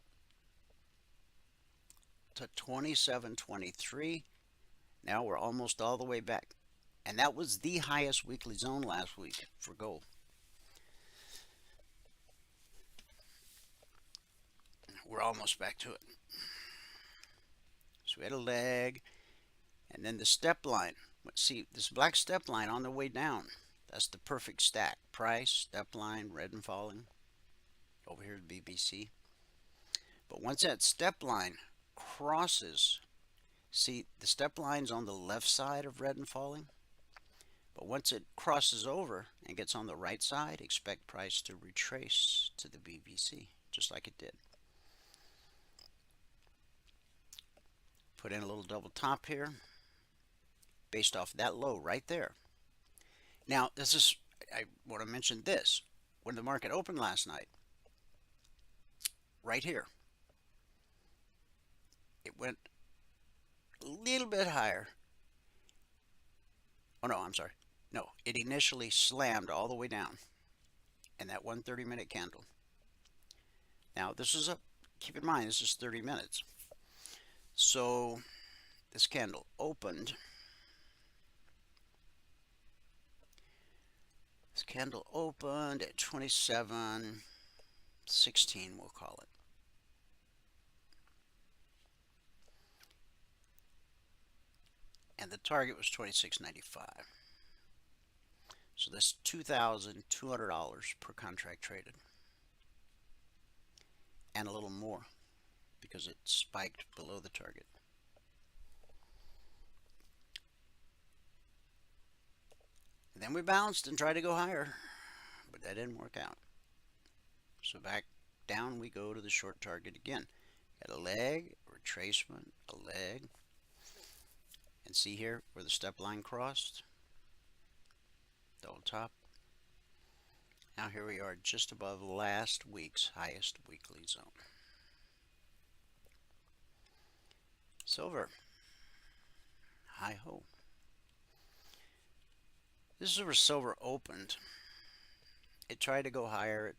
to 27.23. Now we're almost all the way back. And that was the highest weekly zone last week for gold. We're almost back to it. So we had a leg, and then the step line. See, this black step line on the way down, that's the perfect stack. Price, step line, red and falling. Over here is BBC. But once that step line crosses, see, the step line's on the left side of red and falling. But once it crosses over and gets on the right side, expect price to retrace to the BBC, just like it did. Put in a little double top here, based off that low right there. Now, I want to mention this. When the market opened last night, right here, it went a little bit higher. Oh, no, I'm sorry. No, it initially slammed all the way down in that 130-minute candle. Now, keep in mind, this is 30 minutes. So this candle opened. This candle opened at 27.16, we'll call it. And the target was $26.95. So that's $2,200 per contract traded. And a little more because it spiked below the target. And then we bounced and tried to go higher, but that didn't work out. So back down we go to the short target again. Got a leg, a retracement, a leg. And see here where the step line crossed? Double top. Now here we are just above last week's highest weekly zone. Silver. Hi ho. This is where silver opened. It tried to go higher.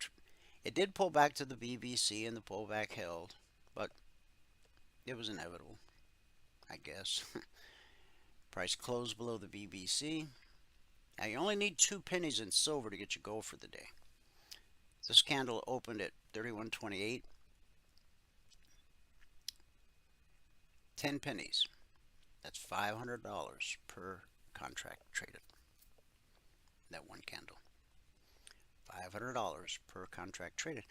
It did pull back to the BBC and the pullback held, but it was inevitable, I guess. Price closed below the BBC. Now you only need 2 pennies in silver to get your goal for the day. This candle opened at 31.28. 10 pennies. That's $500 per contract traded. That one candle. $500 per contract traded.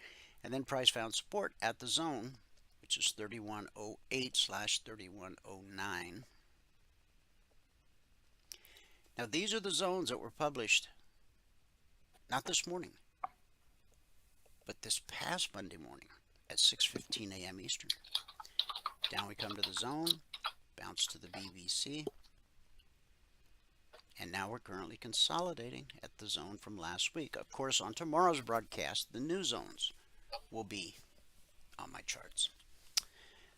And then price found support at the zone, which is 3108/3109. Now these are the zones that were published not this morning, but this past Monday morning at 6:15 a.m. Eastern. Down we come to the zone, bounce to the BBC, and now we're currently consolidating at the zone from last week. Of course, on tomorrow's broadcast, the new zones will be on my charts.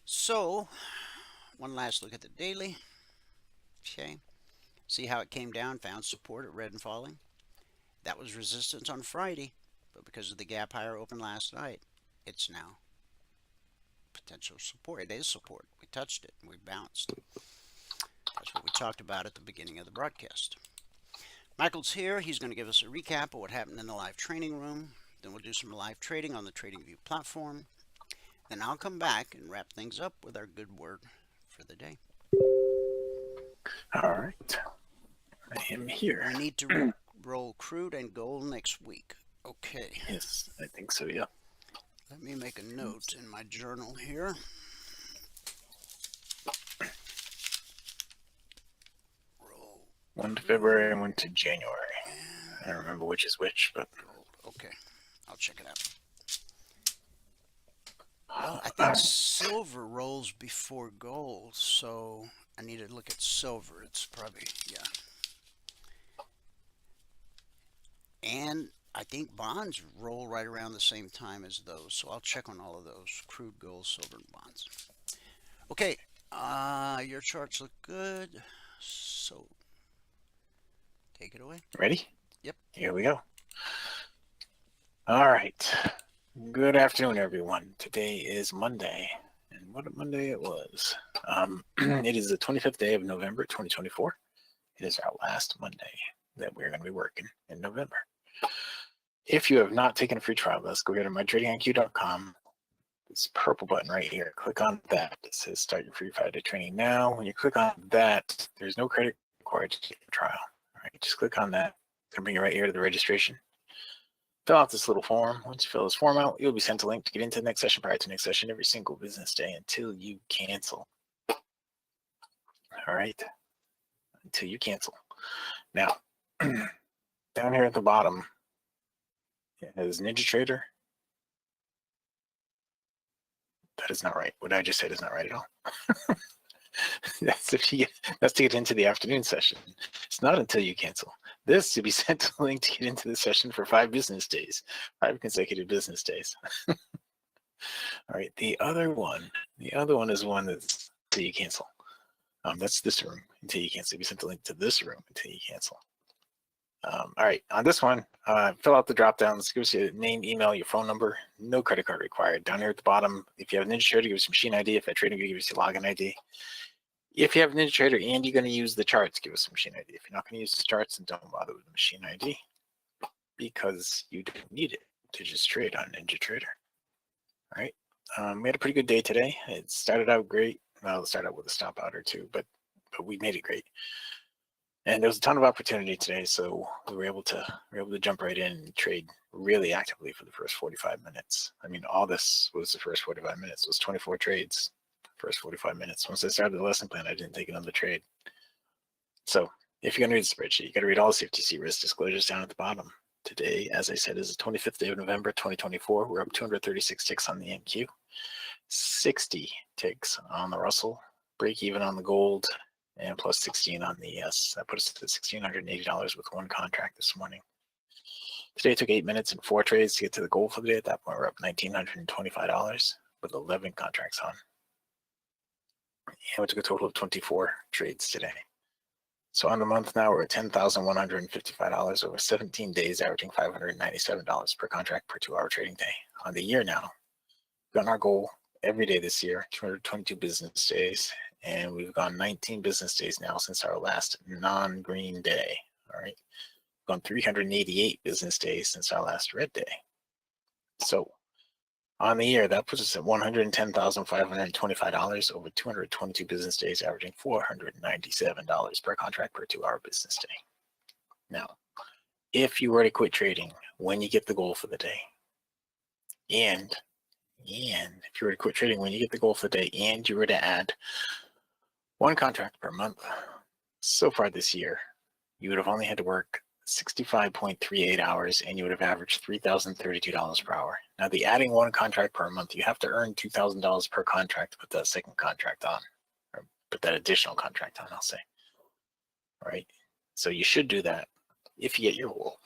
So, one last look at the daily. Okay, see how it came down, found support at red and falling. That was resistance on Friday, but because of the gap higher open last night, it's now potential support. It is support. We touched it and we bounced. That's what we talked about at the beginning of the broadcast. Michael's here. He's going to give us a recap of what happened in the live training room. Then we'll do some live trading on the TradingView platform. Then I'll come back and wrap things up with our good word for the day. All right. I am here. We need to roll crude and gold next week. Okay. Yes, I think so, yeah. Let me make a note in my journal here. Roll. 1 to February and 1 to January. I don't remember which is which, but... Okay. I'll check it out. Well, I think silver rolls before gold, so I need to look at silver. It's probably, yeah. And I think bonds roll right around the same time as those, so I'll check on all of those. Crude, gold, silver, and bonds. Okay, your charts look good, so take it away. Ready? Yep. Here we go. All right. Good afternoon, everyone. Today is Monday, and what a Monday it was. It is the 25th day of November, 2024. It is our last Monday that we're going to be working in November. If you have not taken a free trial, let's go get to mytradingiq.com. This purple button right here. Click on that. It says start your free 5-day training now. When you click on that, there's no credit required to take a trial. All right, just click on that. It's going to bring you right here to the registration. Fill out this little form. Once you fill this form out, you'll be sent a link to get into the next session prior to the next session every single business day until you cancel. All right, until you cancel. Now, down here at the bottom, it has NinjaTrader. That is not right. What I just said is not right at all. That's to get into the afternoon session. It's not until you cancel. This to be sent a link to get into the session for 5 business days, 5 consecutive business days. All right, the other one is one that's until you cancel. That's this room until you cancel. Be sent a link to this room until you cancel. All right, on this one, fill out the drop downs. Give us your name, email, your phone number. No credit card required. Down here at the bottom, if you have NinjaTrader, give us your machine ID. If at TradingView, give us your login ID. If you have NinjaTrader and you're going to use the charts, give us a machine ID. If you're not going to use the charts, then don't bother with the machine ID because you don't need it to just trade on NinjaTrader. All right, we had a pretty good day today. It started out great. Well, it started out with a stop out or two, but we made it great. And there was a ton of opportunity today, so we were able to jump right in and trade really actively for the first 45 minutes. I mean, all this was the first 45 minutes. It was 24 trades, first 45 minutes. Once I started the lesson plan, I didn't take another trade. So if you're going to read the spreadsheet, you got to read all the CFTC risk disclosures down at the bottom. Today, as I said, is the 25th day of November, 2024. We're up 236 ticks on the NQ, 60 ticks on the Russell, break even on the gold, and plus 16 on the ES. That put us at $1,680 with one contract this morning. Today it took 8 minutes and 4 trades to get to the goal for the day. At that point, we're up $1,925 with 11 contracts on. And we took a total of 24 trades today. So on the month now, we're at $10,155 over 17 days, averaging $597 per contract per 2-hour trading day. On the year now, we've gotten our goal every day this year, 222 business days. And we've gone 19 business days now since our last non-green day. All right, we've gone 388 business days since our last red day. So On the year, that puts us at $110,525 over 222 business days, averaging $497 per contract per 2-hour business day. Now, if you were to quit trading when you get the goal for the day, and if you were to quit trading when you get the goal for the day, and you were to add 1 contract per month, so far this year, you would have only had to work 65.38 hours, and you would have averaged $3,032 per hour. Now, the adding 1 contract per month, you have to earn $2,000 per contract to put that second contract on, or put that additional contract on, I'll say. All right? So you should do that if you get your goal.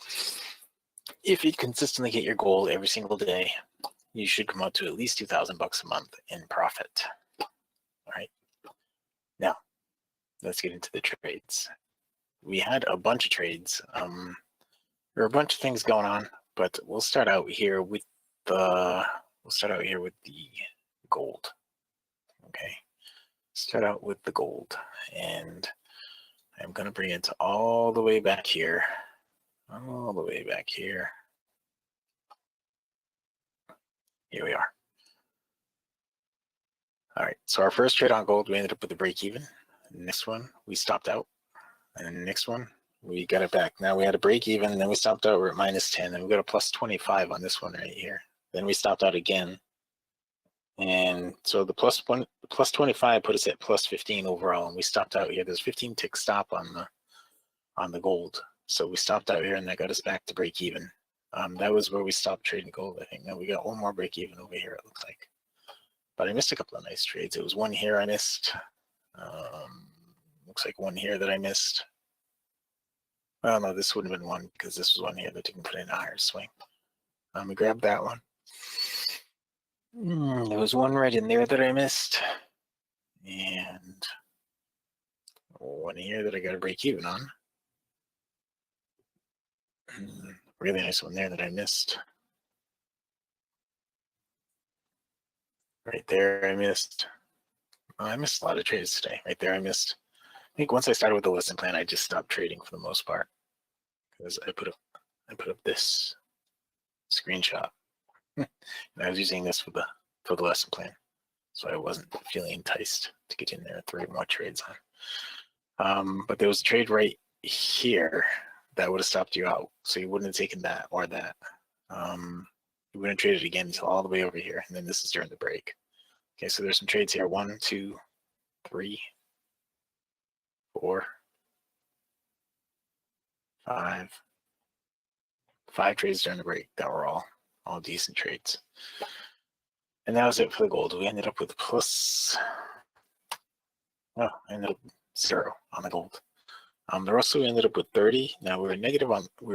If you consistently get your goal every single day, you should come out to at least $2,000 a month in profit. All right? Now, let's get into the trades. We had a bunch of trades. There were a bunch of things going on, but we'll start out here with the gold. Okay, start out with the gold, and I'm gonna bring it to all the way back here, Here we are. All right, so our first trade on gold, we ended up with a break even. Next one, we stopped out. And then the next one, we got it back. Now we had a break even, then we stopped out, we're at -10, and we got a +25 on this one right here. Then we stopped out again. And so the +25 put us at +15 overall, and we stopped out here. There's 15 tick stop on the gold. So we stopped out here, and that got us back to break even. That was where we stopped trading gold, I think. Now we got one more break even over here, it looks like. But I missed a couple of nice trades. It was one here I missed. Looks like one here that I missed. Well, no, this wouldn't have been one because this was one here that didn't put in a higher swing. We grabbed that one. There was one right in there that I missed. And one here that I got to break even on. Really nice one there that I missed. Right there, I missed. Oh, I missed a lot of trades today. Right there, I missed. I think once I started with the lesson plan, I just stopped trading for the most part because I put up this screenshot, and I was using this for the lesson plan, so I wasn't feeling enticed to get in there and throw more trades on. But there was a trade right here that would have stopped you out, so you wouldn't have taken that or that. You wouldn't have traded again until all the way over here, and then this is during the break. Okay, so there's some trades here. 1, 2, 3, 4, 5 trades during the break that were all decent trades. And that was it for the gold. We ended up with I ended up 0 on the gold. The Russell ended up with 30. Now we were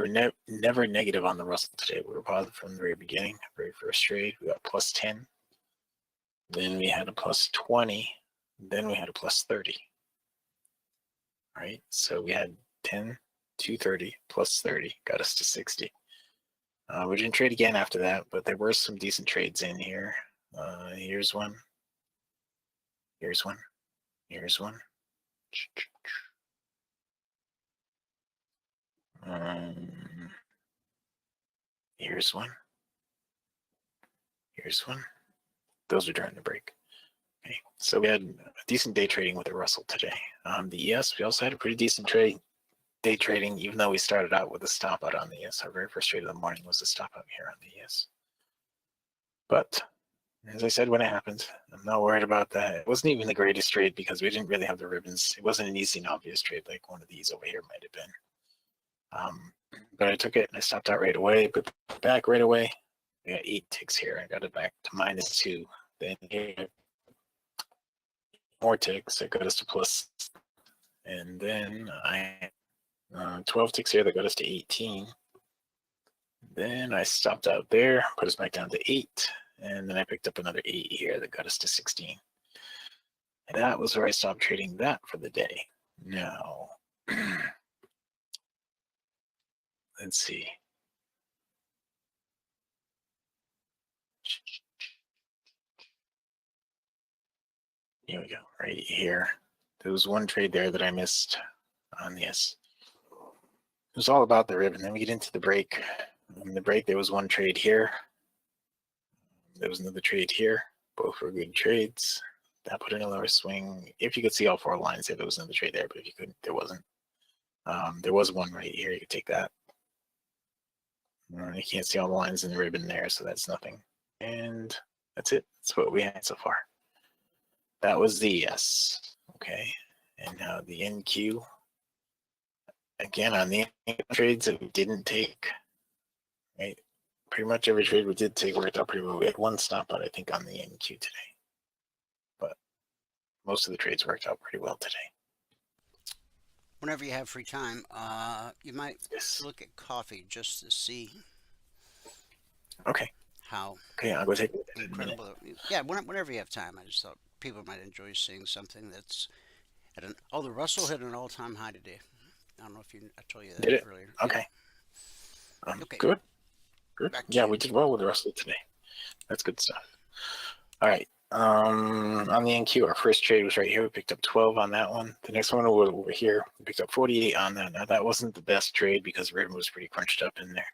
never negative on the Russell today. We were positive from the very beginning, very first trade. We got +10. Then we had a +20. Then we had a +30. Right? So we had 10, 230 +30 got us to 60. We didn't trade again after that, but there were some decent trades in here. Here's one. Here's one. Here's one. Here's one. Here's one. Those are during the break. Okay, so we had a decent day trading with the Russell today. The ES, we also had a pretty decent day trading, even though we started out with a stop out on the ES. Our very first trade of the morning was a stop out here on the ES. But as I said, when it happened, I'm not worried about that. It wasn't even the greatest trade because we didn't really have the ribbons. It wasn't an easy and obvious trade like one of these over here might have been. But I took it and I stopped out right away, put it back right away. We got 8 ticks here. I got it back to -2. Then here, more ticks. That got us to plus. And then I 12 ticks here that got us to 18. Then I stopped out there, put us back down to 8. And then I picked up another 8 here that got us to 16. And that was where I stopped trading that for the day. Now, let's see. Here we go, right here. There was one trade there that I missed on this. It was all about the ribbon. Then we get into the break. In the break, there was one trade here. There was another trade here. Both were good trades. That put in a lower swing. If you could see all four lines there was another trade there, but if you couldn't, there wasn't. There was one right here. You could take that. You can't see all the lines in the ribbon there, so that's nothing. And that's it. That's what we had so far. That was the yes. Okay. And now the NQ. Again, on the trades that we didn't take, right? Pretty much every trade we did take worked out pretty well. We had one stop out, I think, on the NQ today. But most of the trades worked out pretty well today. Whenever you have free time, you might look at coffee just to see. Okay. How? Okay, I'll go take it. Incredible. Yeah, whenever you have time, I just thought people might enjoy seeing something that's at an. Oh, the Russell hit an all-time high today. I don't know if I told you that Did it? earlier. Okay. Okay. Good. Good. Yeah, we did well with the Russell today. That's good stuff. All right. On the NQ, our first trade was right here. We picked up 12 on that one. The next one was over here. We picked up 48 on that. Now that wasn't the best trade because the ribbon was pretty crunched up in there.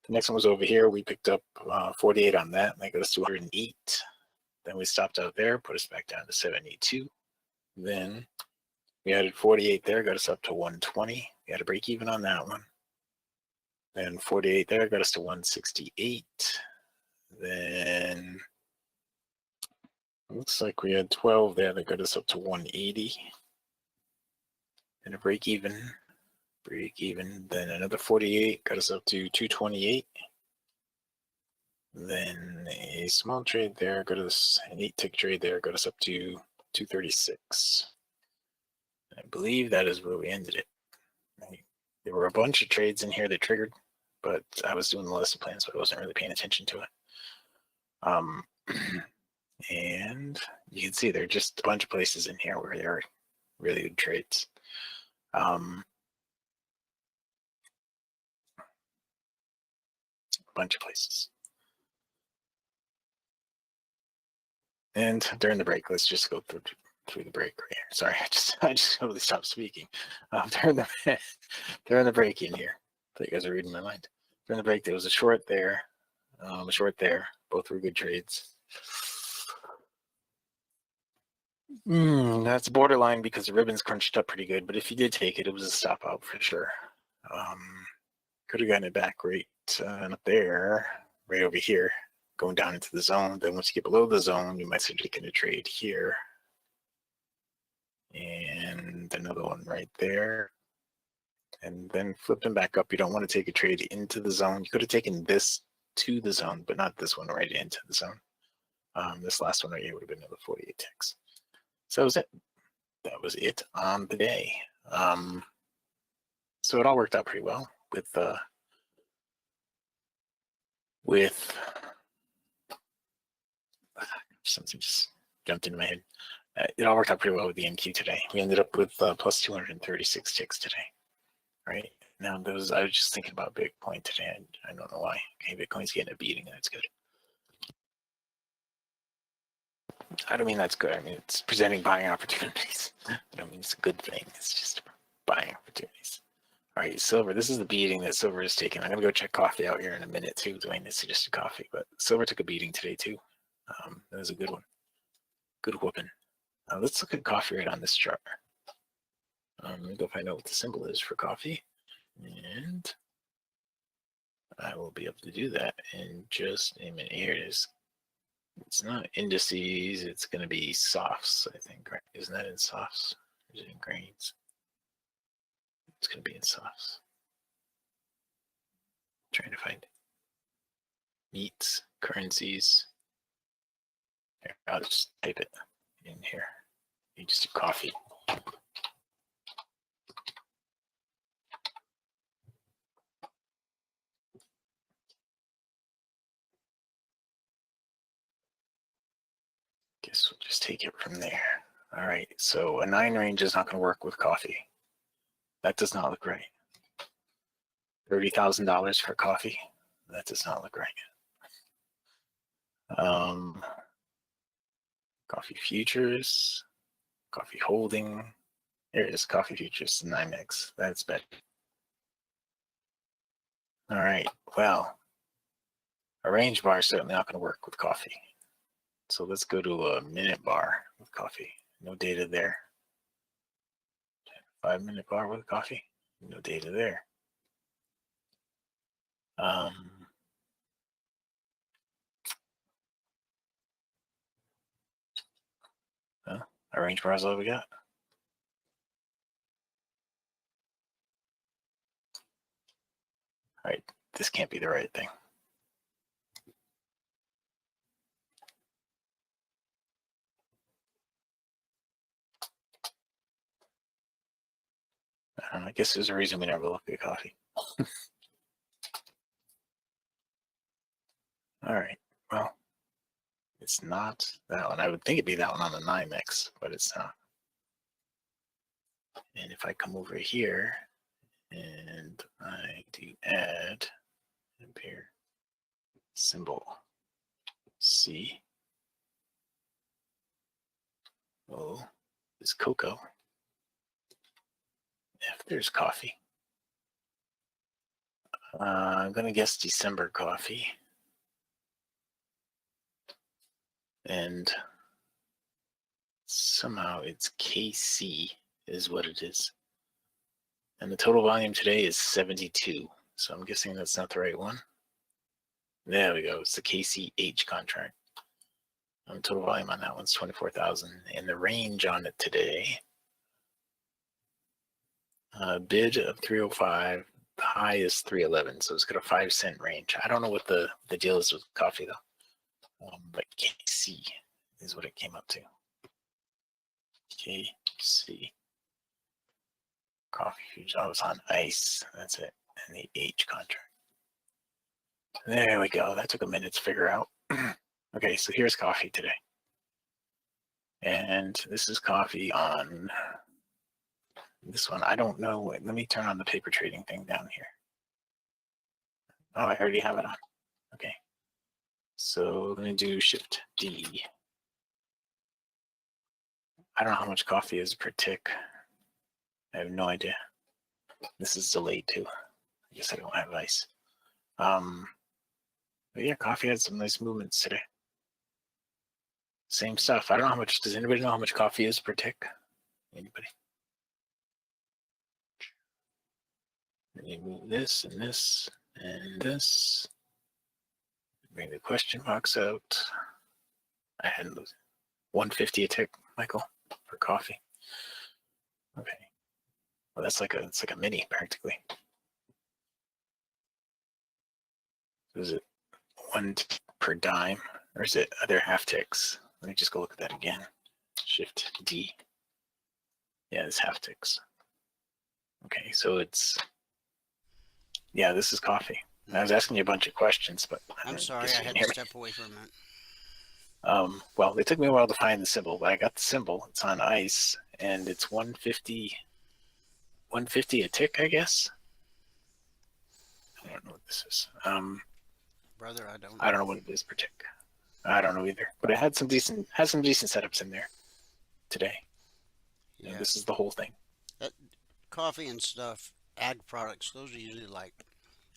The next one was over here. We picked up 48 on that. That got us to 108. Then we stopped out there, put us back down to 72. Then we added 48 there, got us up to 120. We had a break even on that one. Then 48 there, got us to 168. Then looks like we had 12 there that got us up to 180. And a break even. Then another 48 got us up to 228. Then a small trade there got us, an 8-tick trade there got us up to 236. I believe that is where we ended it. There were a bunch of trades in here that triggered, but I was doing the lesson plan, so I wasn't really paying attention to it. And you can see there are just a bunch of places in here where there are really good trades. A bunch of places. And during the break, let's just go through the break right here. Sorry, I just totally stopped speaking. During the break in here, I thought you guys are reading my mind. During the break, there was a short there, a short there. Both were good trades. That's borderline because the ribbon's crunched up pretty good, but if you did take it, it was a stop out for sure. Could have gotten it back right up there, right over here, going down into the zone. Then once you get below the zone, you might start taking a trade here. And another one right there. And then flipping back up, you don't want to take a trade into the zone. You could have taken this to the zone, but not this one right into the zone. This last one right here would have been another 48 ticks. So that was it. That was it on the day. So it all worked out pretty well with something just jumped into my head. It all worked out pretty well with the NQ today. We ended up with plus 236 ticks today. Right now, I was just thinking about Bitcoin today. I don't know why. Okay, Bitcoin's getting a beating, and that's good. I don't mean that's good. I mean it's presenting buying opportunities. I don't mean it's a good thing. It's just buying opportunities. All right, silver. This is the beating that silver is taking. I'm gonna go check coffee out here in a minute too. Dwayne has suggested coffee, but silver took a beating today too. That was a good one. Good whooping. Let's look at coffee right on this chart. Let me go find out what the symbol is for coffee, and I will be able to do that in just a minute. Here it is. It's not indices, it's going to be softs, I think, right? Isn't that in softs? Or is it in grains? It's going to be in softs. I'm trying to find it. Meats, currencies. Here, I'll just type it in here. You just do coffee. Guess we'll just take it from there. All right, so a 9 range is not going to work with coffee. That does not look right. $30,000 for coffee. That does not look right. Coffee futures, coffee holding. There it is, coffee futures, 9x. That's better. All right, well, A range bar is certainly not going to work with coffee. So let's go to a minute bar with coffee. No data there. 5-minute bar with coffee. No data there. A range bar is all we got. All right, this can't be the right thing. I guess there's a reason we never look at coffee. All right, well, it's not that one. I would think it'd be that one on the NYMEX, but it's not. And if I come over here and I do add pair symbol C, O is cocoa. If there's coffee, I'm going to guess December coffee. And somehow it's KC is what it is. And the total volume today is 72. So I'm guessing that's not the right one. There we go. It's the KCH contract. Total volume on that one's 24,000. And the range on it today, bid of 305, the high is 311. So it's got a 5-cent range. I don't know what the deal is with coffee though. But KC is what it came up to. KC. Coffee futures. Oh, it's on ice. That's it. And the H contract. There we go. That took a minute to figure out. Okay, so here's coffee today. And this is coffee on this one. I don't know. Let me turn on the paper trading thing down here. Oh, I already have it on. Okay. So let me do Shift D. I don't know how much coffee is per tick. I have no idea. This is delayed too. I guess I don't have ice. But yeah, coffee had some nice movements today. Same stuff. I don't know how much. Does anybody know how much coffee is per tick? Anybody? Let me move this and this and this. Bring the question box out. I had 150 a tick, Michael, for coffee. Okay. Well, that's like a mini practically. Is it 1 per dime, or is it other half ticks? Let me just go look at that again. Shift D. Yeah, it's half ticks. Okay, so it's, yeah, this is coffee. I was asking you a bunch of questions, but I'm sorry, I had to step away for a minute. Well, it took me a while to find the symbol, but I got the symbol. It's on ice, and it's 150 a tick, I guess. I don't know what this is. Brother, I don't know. I don't know what it is per tick. I don't know either. But it had some decent setups in there today. Yeah. You know, this is the whole thing. Coffee and stuff, ag products, those are usually like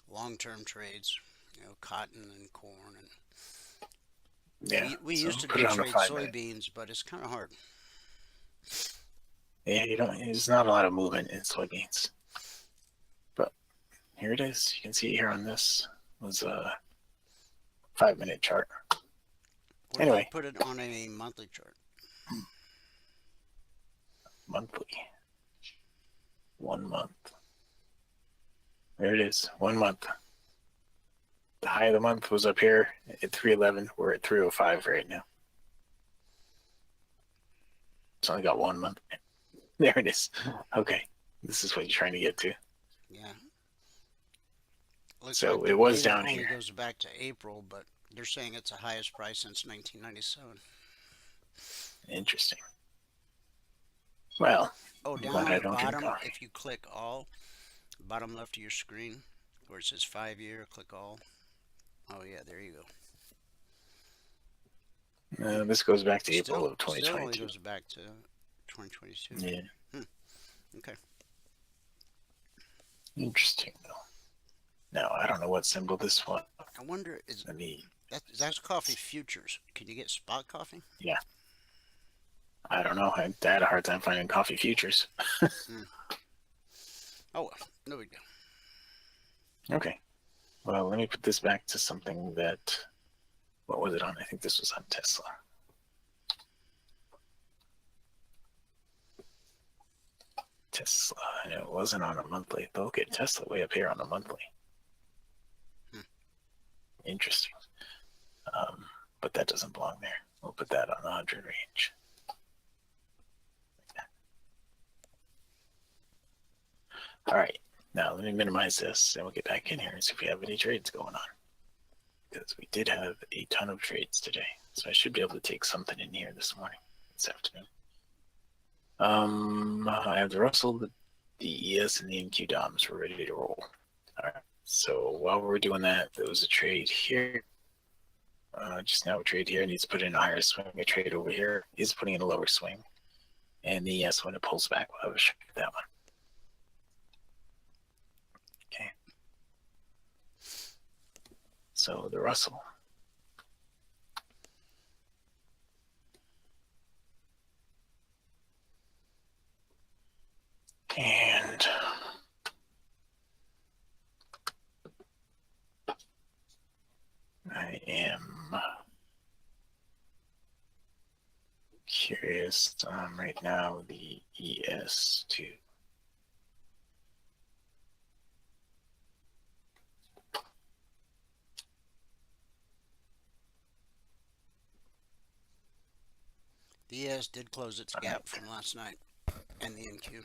long-term trades. You know, cotton and corn and yeah. We used to day trade soybeans, but it's kind of hard. Yeah, there's not a lot of movement in soybeans. But here it is. You can see it here on this. It was a 5-minute chart. What anyway. If I put it on a monthly chart? Monthly. 1 month. There it is. 1 month. The high of the month was up here at 311. We're at 305 right now. It's only got 1 month. There it is. Okay. This is what you're trying to get to. Yeah. Looks so like it was down here. It goes back to April, but they're saying it's the highest price since 1997. Interesting. Well, down on the bottom, if you click all, bottom left of your screen, where it says 5-year, click all. Oh yeah, there you go. This goes back to April of 2022. Still only goes back to 2022. Yeah. Okay. Interesting though. Now I don't know what symbol this one I wonder, Let me, that's coffee futures. Can you get spot coffee? yeah, I don't know. I had a hard time finding coffee futures. Hmm. Oh well, no big deal. Okay. Well, let me put this back to something that, what was it on? I think this was on Tesla. Tesla, and it wasn't on a monthly. Look at Tesla way up here on a monthly. Hmm. Interesting. But that doesn't belong there. We'll put that on the 100 range. All right. Now let me minimize this and we'll get back in here and see if we have any trades going on. Because we did have a ton of trades today. So I should be able to take something in here this afternoon. I have the Russell, the ES, and the NQ DOMs. We're ready to roll. All right. So while we're doing that, there was a trade here. Just now a trade here needs to put in a higher swing. A trade over here is putting in a lower swing. And the ES, when it pulls back, we'll have a shot at that one. Okay. So the Russell. And I am curious right now the ES2. The ES did close its gap from last night, and the NQ.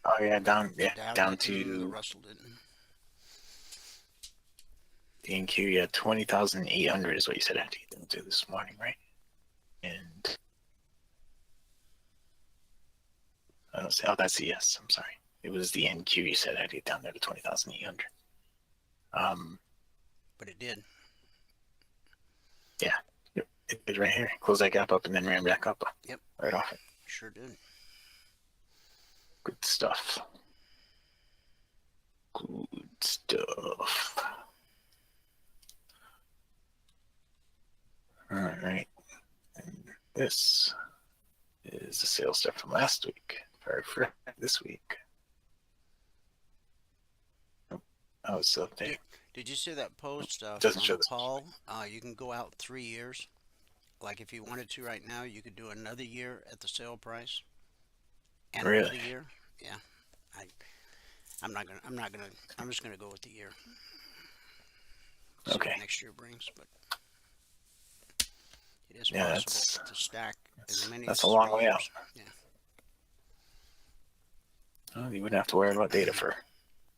Oh yeah, down The to Russell didn't. the NQ. Yeah, 20,800 is what you said I had to get them to this morning, right? And I don't say. Oh, that's the ES. I'm sorry. It was the NQ you said I had to get down there to 20,800. But it did. Yeah, it did right here. Closed that gap up and then ran back up. Yep. Right off it. Sure did. Good stuff. Good stuff. All right. And this is the sales stuff from last week. For this week. Oh, it's still there. Did you see that post Doesn't from show this. Paul? You can go out 3 years. Like if you wanted to right now, you could do another year at the sale price. And Really? another year. Yeah. I'm just gonna go with the year. See Okay. what next year brings, but it is Yeah, possible to stack as many that's as a long 3 way years. out. Yeah. Well, you wouldn't have to worry about data for,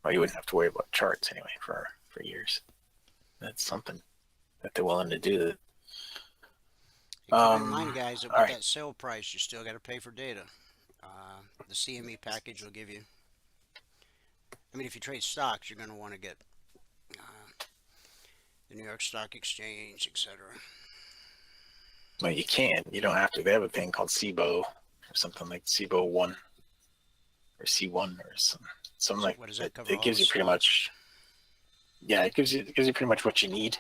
well, you wouldn't have to worry about charts anyway for years. That's something that they're willing to do. And keep in mind, guys, that with that sale price, you still got to pay for data. The CME package will give you. I mean, if you trade stocks, you're going to want to get the New York Stock Exchange, etc. Well, you can. You don't have to. They have a thing called SIBO or something like SIBO 1 or C1 or something So like what does that cover? It gives you pretty much. Yeah, it gives you pretty much what you need.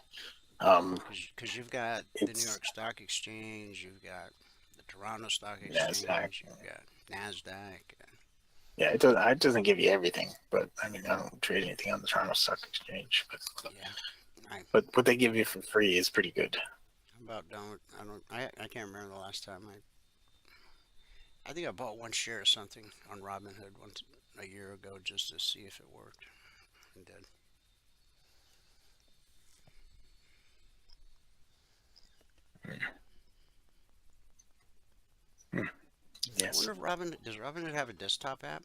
Because you've got the New York Stock Exchange, you've got the Toronto Stock Exchange, NASDAQ. you've got NASDAQ. Yeah, it doesn't give you everything, but I mean, I don't trade anything on the Toronto Stock Exchange, Yeah. But what they give you for free is pretty good. I'm about done. I can't remember the last time I think I bought one share of something on Robinhood a year ago just to see if it worked. It did. Yes. I wonder if does Robinhood have a desktop app?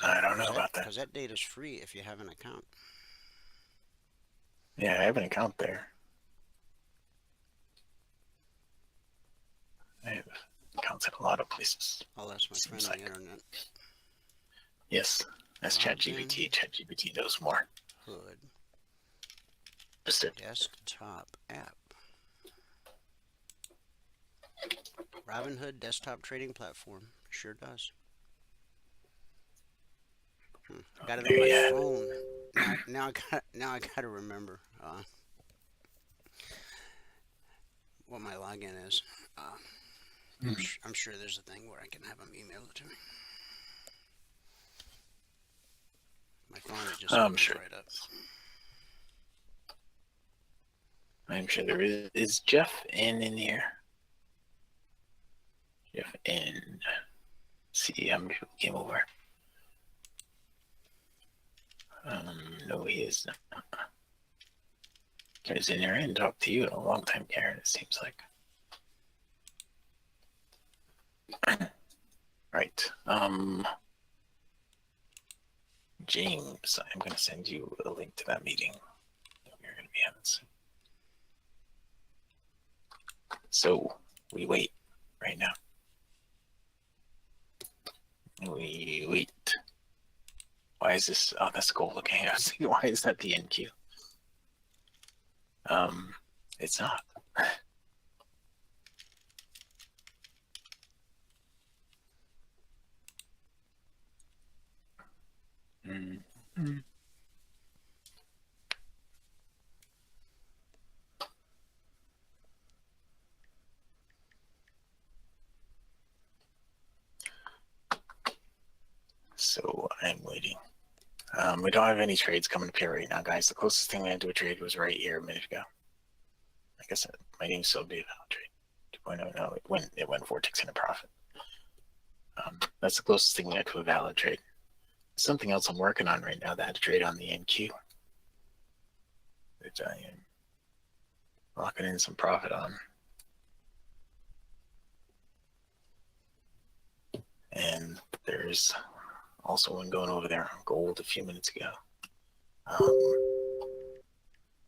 I don't know about that. Because that data is free if you have an account. Yeah, I have an account there. I have accounts at a lot of places. I'll ask my friend on the internet. Yes, that's ChatGPT. ChatGPT knows more. Hood. Just it. Desktop app. Robinhood desktop trading platform. Sure does. I got it on my phone. now I gotta remember what my login is. Uh, I'm sure there's a thing where I can have them email it to me. My phone it just I'm opens sure. right up. I'm sure there is. Is Jeff in here? Jeff in. See how many people came over. No, he is not. Karen's in here and talked to you in a long time, Karen, it seems like. Right. James, I'm going to send you a link to that meeting that we're going to be having soon. So we wait right now. We wait. Why is this? Oh, that's gold. Okay, I was thinking, why is that the NQ? It's not. Mm-hmm. So I'm waiting. We don't have any trades coming up here right now, guys. The closest thing we had to a trade was right here a minute ago. I guess it might even still be a valid trade. 2.0, no, it went 4 ticks in a profit. That's the closest thing we had to a valid trade. Something else I'm working on right now that I had to trade on the NQ, which I am locking in some profit on. And there's also one going over there on gold a few minutes ago.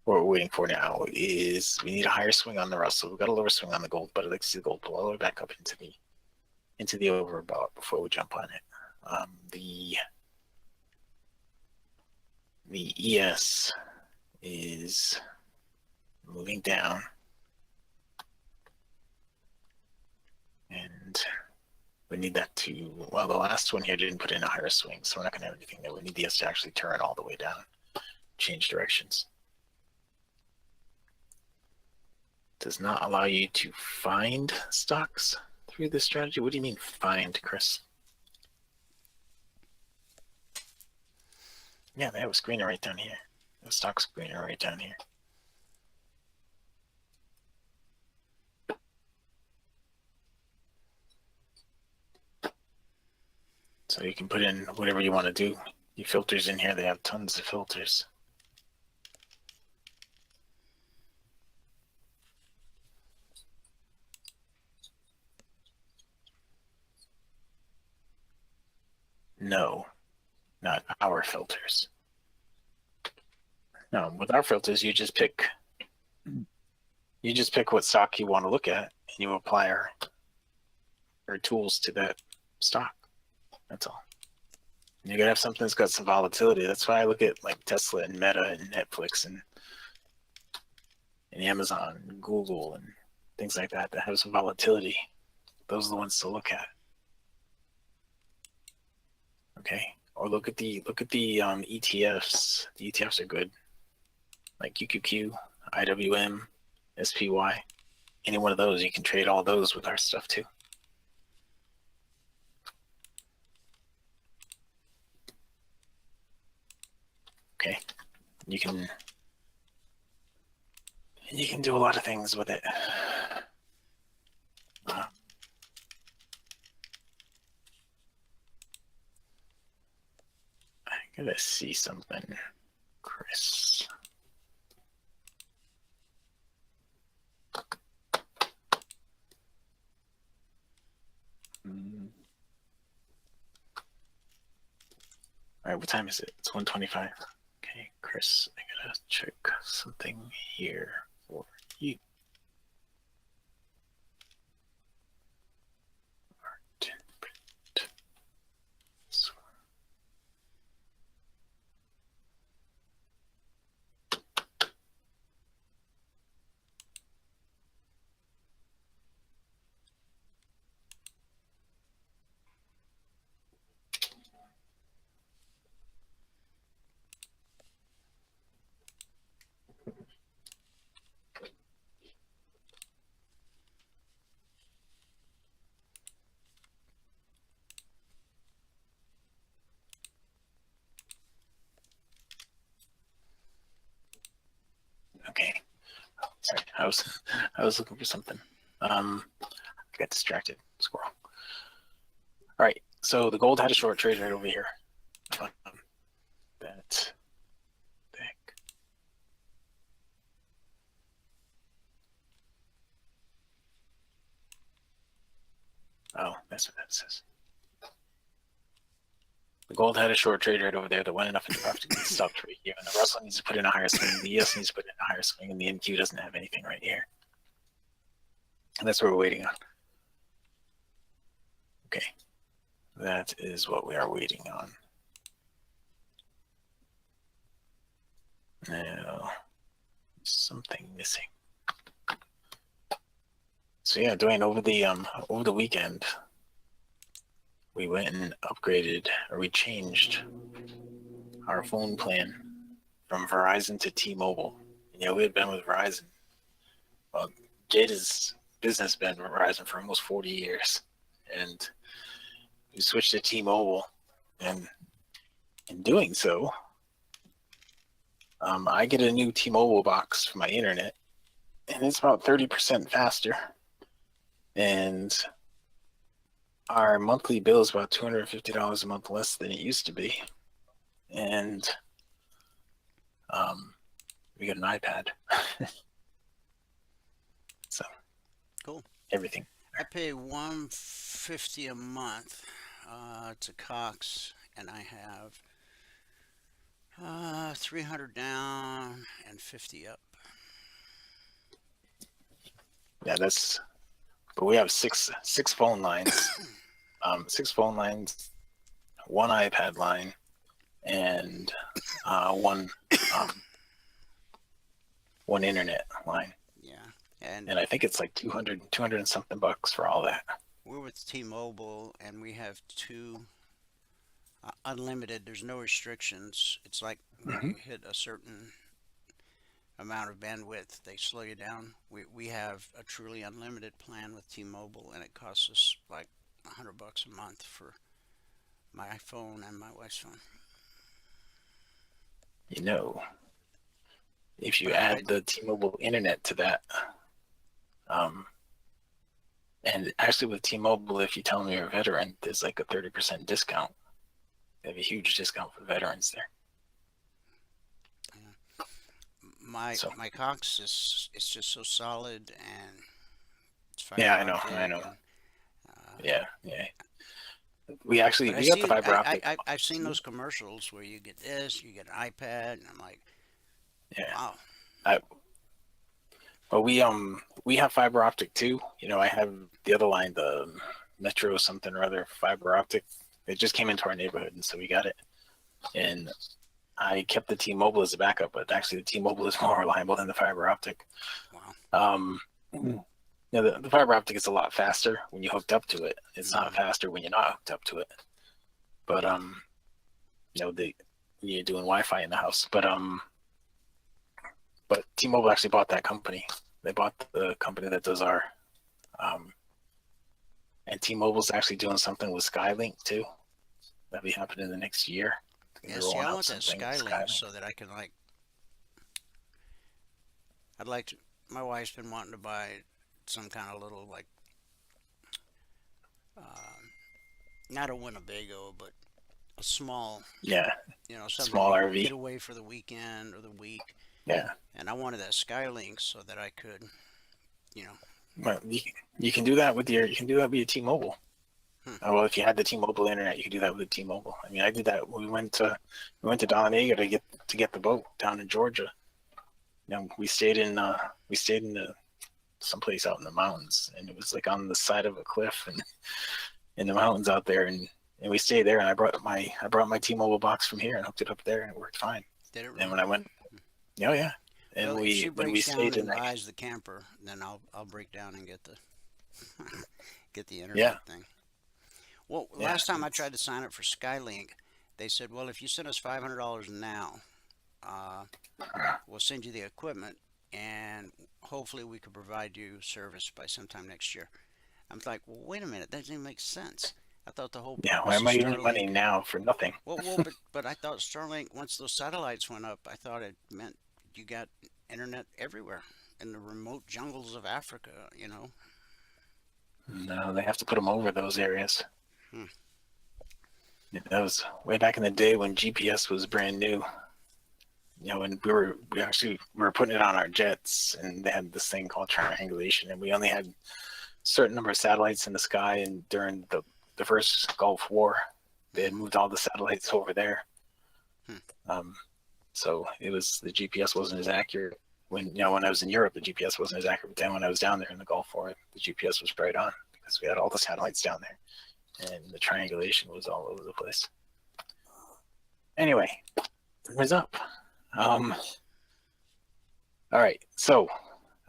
What we're waiting for now is we need a higher swing on the Russell. We've got a lower swing on the gold, but I'd like to see the gold pull all the way back up into the overbought before we jump on it. The ES is moving down, and we need that to, well, the last one here didn't put in a higher swing, so we're not going to have anything there. We need the ES to actually turn all the way down, change directions. Does not allow you to find stocks through this strategy. What do you mean find, Chris? Yeah, they have a screener right down here. A stock screener right down here. So you can put in whatever you want to do. Your filters in here, they have tons of filters. No, not our filters. No, with our filters, you just pick what stock you want to look at, and you apply our tools to that stock. That's all. You're gonna have something that's got some volatility. That's why I look at like Tesla and Meta and Netflix and Amazon and Google and things like that have some volatility. Those are the ones to look at. Okay. Or look at the ETFs. The ETFs are good. Like QQQ, IWM, SPY. Any one of those, you can trade all those with our stuff too. Okay. You can do a lot of things with it. I gotta see something, Chris. All right, what time is it? It's 1:25. Okay, Chris, I gotta check something here for you. Sorry, I was looking for something. I got distracted. Squirrel. All right, so the gold had a short trade right over here. That deck. Oh, that's what that says. The gold had a short trade right over there that went enough into profit to get stopped right here. And the Russell needs to put in a higher swing. The ES needs to put in a higher swing, and the NQ doesn't have anything right here. And that's what we're waiting on. Okay, that is what we are waiting on. Now, something missing. So yeah, Dwayne, over the weekend, we went and upgraded, or we changed our phone plan from Verizon to T-Mobile. You know, we had been with Verizon. Well, Jada's business been with Verizon for almost 40 years, and we switched to T-Mobile, and in doing so, I get a new T-Mobile box for my internet, and it's about 30% faster, and our monthly bill is about $250 a month less than it used to be, and we got an iPad. So Cool. everything. I pay $150 a month to Cox, and I have 300 down and 50 up. Yeah, but we have six phone lines, 1 iPad line, and one internet line. Yeah, and I think it's like 200 and something bucks for all that. we're with T-Mobile, and we have 2 unlimited. There's no restrictions. It's like when you hit a certain amount of bandwidth, they slow you down. We have a truly unlimited plan with T-Mobile, and it costs us like $100 a month for my phone and my wife's phone. You know, if you But add the T-Mobile internet to that, and actually with T-Mobile, if you tell me you're a veteran, there's like a 30% discount. They have a huge discount for veterans there. my Cox is just so solid, and it's Yeah, fiber I know. optic, Yeah. We got the fiber optic. I've seen those commercials where you get this, you get an iPad, and I'm like, Yeah. wow. Well, we have fiber optic too. You know, I have the other line, the Metro something or other fiber optic. It just came into our neighborhood, and so we got it. And I kept the T-Mobile as a backup, but actually the T-Mobile is more reliable than the fiber optic. Wow. You know, the fiber optic is a lot faster when you're hooked up to it. It's not faster when you're not hooked up to it. But you know, you're doing Wi-Fi in the house. But T-Mobile actually bought that company. They bought the company that does our and T-Mobile's actually doing something with Skylink too. That'll be happening in the next year. Yeah, see, I want that Skylink so that I can my wife's been wanting to buy some kind of little not a Winnebago, but a small, something small RV. get away for the weekend or the week. Yeah. And I wanted that Skylink so that I could, Well, you can do that with your via T-Mobile. Well, if you had the T-Mobile internet, you could do that with the T-Mobile. I mean, I did that. We went to Donega to get the boat down in Georgia. You know, we stayed in someplace out in the mountains, and it was like on the side of a cliff and in the mountains out there, and we stayed there. And I brought my T-Mobile box from here and hooked it up there, and it worked fine. Did it really? And when I went, yeah. And well, we stayed in buys the camper, then I'll break down and get the internet thing. Well, last time I tried to sign up for Skylink, they said, well, if you send us $500 now, we'll send you the equipment, and hopefully we could provide you service by sometime next year. I'm like, well, wait a minute, that doesn't make sense. I thought the whole why am I giving money now for nothing? Well, but I thought Starlink, once those satellites went up, I thought it meant you got internet everywhere, in the remote jungles of Africa, No, they have to put them over those areas. Hmm. That was way back in the day when GPS was brand new. And we were putting it on our jets, and they had this thing called triangulation, and we only had a certain number of satellites in the sky. And during the first Gulf War, they had moved all the satellites over there. So it was, the GPS wasn't as accurate when I was in Europe. The GPS wasn't as accurate, but then when I was down there in the Gulf War, the GPS was right on because we had all the satellites down there, and the triangulation was all over the place. Anyway, what's up? All right, so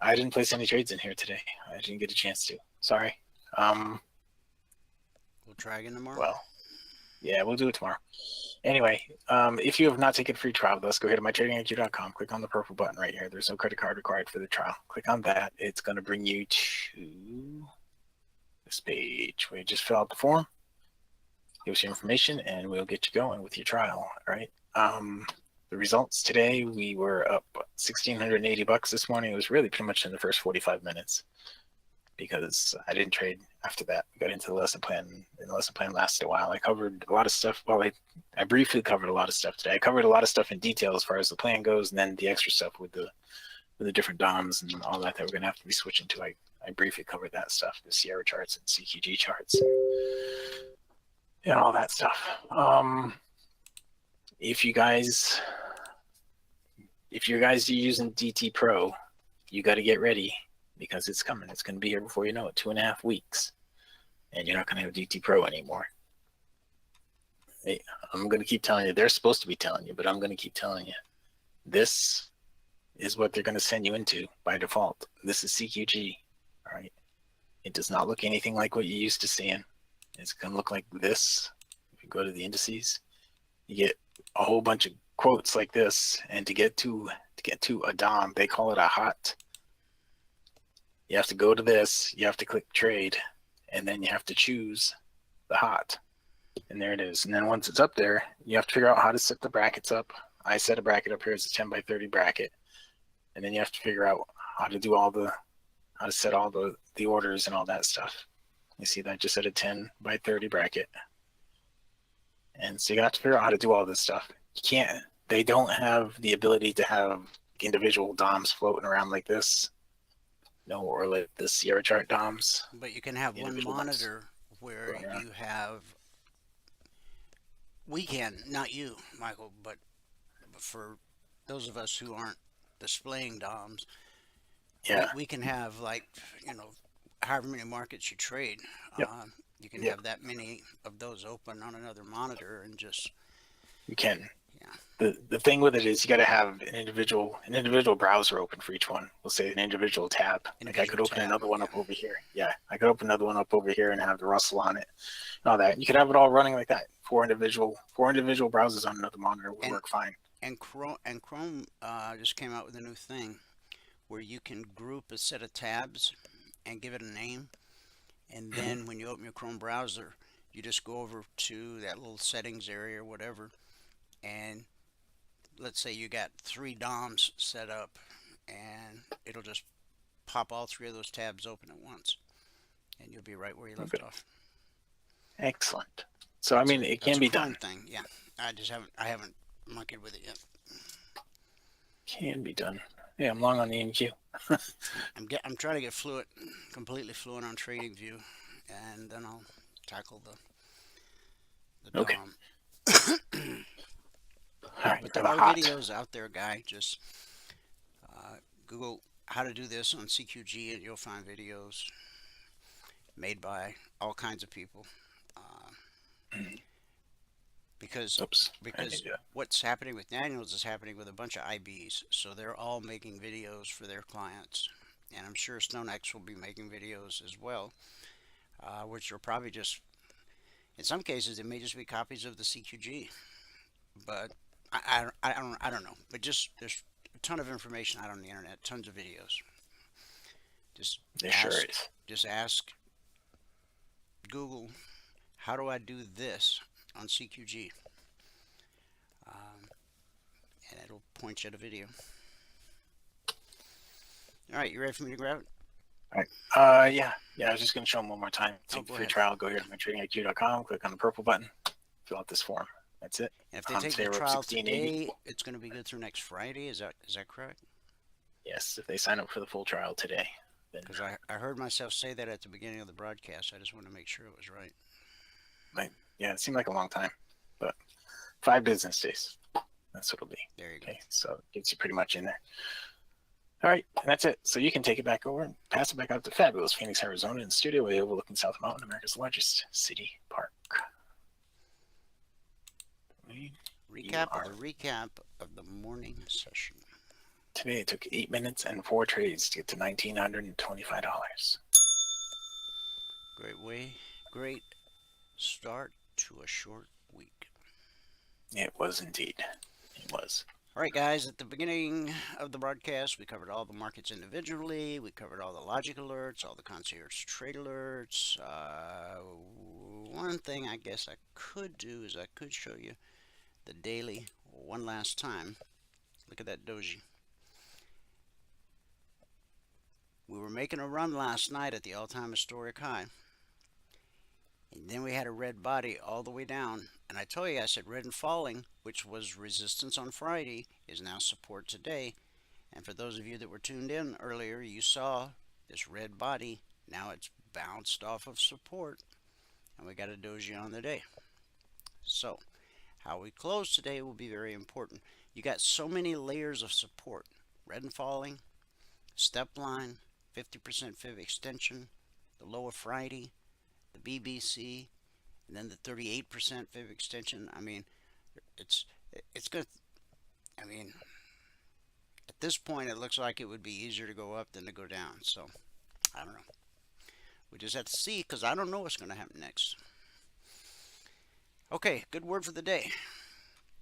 I didn't place any trades in here today. I didn't get a chance to. Sorry. We'll try again tomorrow. Well, yeah, we'll do it tomorrow. Anyway, if you have not taken a free trial with us, go ahead to mytradingiq.com. Click on the purple button right here. There's no credit card required for the trial. Click on that. It's going to bring you to this page where you just fill out the form, give us your information, and we'll get you going with your trial. All right. The results today, we were up $1,680 this morning. It was really pretty much in the first 45 minutes because I didn't trade after that. We got into the lesson plan, and the lesson plan lasted a while. I covered a lot of stuff. Well, I briefly covered a lot of stuff today. I covered a lot of stuff in detail as far as the plan goes, and then the extra stuff with the different DOMs and all that we're going to have to be switching to. I briefly covered that stuff, the Sierra charts and CQG charts and all that stuff. If you guys are using DT Pro, you got to get ready because it's coming. It's going to be here before you know it, 2.5 weeks, and you're not going to have DT Pro anymore. Hey, I'm going to keep telling you. They're supposed to be telling you, but I'm going to keep telling you. This is what they're going to send you into by default. This is CQG, all right? It does not look anything like what you're used to seeing. It's going to look like this. If you go to the indices, you get a whole bunch of quotes like this, and to get to a DOM, they call it a hot. You have to go to this, you have to click trade, and then you have to choose the hot, and there it is. And then once it's up there, you have to figure out how to set the brackets up. I set a bracket up here as a 10 by 30 bracket, and then you have to figure out how to set all the orders and all that stuff. You see that just at a 10 by 30 bracket. And so you have to figure out how to do all this stuff. They don't have the ability to have individual DOMs floating around like this. No, or like the Sierra chart DOMs. But you can have one monitor where you have, we can, not you, Michael, but for those of us who aren't displaying DOMs, yeah, we can have however many markets you trade. Yep. You can have that many of those open on another monitor and just. You can. Yeah. The thing with it is you got to have an individual browser open for each one. We'll say an individual tab. Like I could open another one up over here. Yeah, I could open another one up over here and have the Russell on it and all that. You could have it all running like that. Four individual browsers on another monitor would work fine. And Chrome just came out with a new thing where you can group a set of tabs and give it a name, and then when you open your Chrome browser, you just go over to that little settings area or whatever, and let's say you got 3 DOMs set up, and it'll just pop all 3 of those tabs open at once, and you'll be right where you left off. Excellent. So I mean, it can be done. Thing, yeah. I haven't monkeyed with it yet. Can be done. Yeah, I'm long on the EMQ. I'm trying to get completely fluent on TradingView, and then I'll tackle the DOM. Okay. All right, but there are videos out there, Guy. Just Google how to do this on CQG, and you'll find videos made by all kinds of people. Because what's happening with Daniels is happening with a bunch of IBs, so they're all making videos for their clients, and I'm sure StoneX will be making videos as well, which are probably just, in some cases, it may just be copies of the CQG, but I don't know. But just there's a ton of information out on the internet, tons of videos. Just ask Google, how do I do this on CQG, and it'll point you at a video. All right, you ready for me to grab it? All right. Yeah. I was just going to show them one more time. Take the free trial. Go here to mytradingiq.com. Click on the purple button. Fill out this form. That's it. And if they take the trial today, it's going to be good through next Friday. Is that correct? Yes, if they sign up for the full trial today. Because I heard myself say that at the beginning of the broadcast. I just want to make sure it was right. Yeah, it seemed like a long time, but 5 business days. That's what it'll be. There you go. Okay, so it gets you pretty much in there. All right, and that's it. So you can take it back over and pass it back out to fabulous Phoenix, Arizona, in the studio where overlooking South Mountain, America's largest city park. Recap of the morning session. Today it took 8 minutes and 4 trades to get to $1,925. Great start to a short week. It was indeed. It was. All right, guys, at the beginning of the broadcast, we covered all the markets individually. We covered all the logic alerts, all the concierge trade alerts. One thing I guess I could do is I could show you the daily one last time. Look at that doji. We were making a run last night at the all-time historic high. And then we had a red body all the way down. And I told you, I said red and falling, which was resistance on Friday, is now support today. And for those of you that were tuned in earlier, you saw this red body. Now it's bounced off of support. And we got a doji on the day. So, how we close today will be very important. You got so many layers of support. Red and falling, step line, 50% fib extension, the low of Friday, the BBC, and then the 38% fib extension. I mean, it's good. I mean, at this point, it looks like it would be easier to go up than to go down. So, I don't know. We just have to see, because I don't know what's going to happen next. Okay, good word for the day.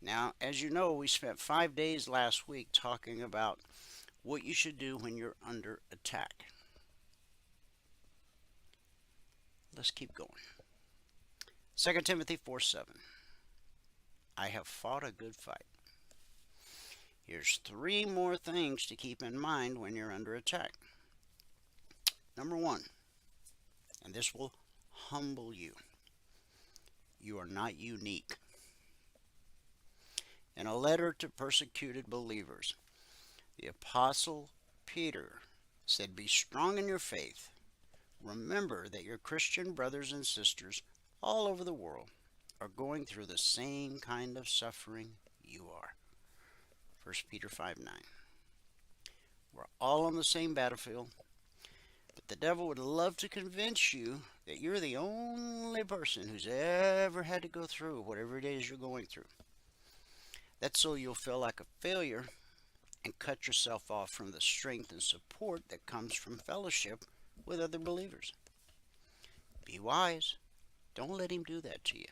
Now, as you know, we spent 5 days last week talking about what you should do when you're under attack. Let's keep going. 2 Timothy 4:7. I have fought a good fight. Here's 3 more things to keep in mind when you're under attack. Number 1, and this will humble you. You are not unique. In a letter to persecuted believers, the Apostle Peter said, be strong in your faith. Remember that your Christian brothers and sisters all over the world are going through the same kind of suffering you are. 1 Peter 5:9. We're all on the same battlefield, but the devil would love to convince you that you're the only person who's ever had to go through whatever it is you're going through. That's so you'll feel like a failure and cut yourself off from the strength and support that comes from fellowship with other believers. Be wise. Don't let him do that to you.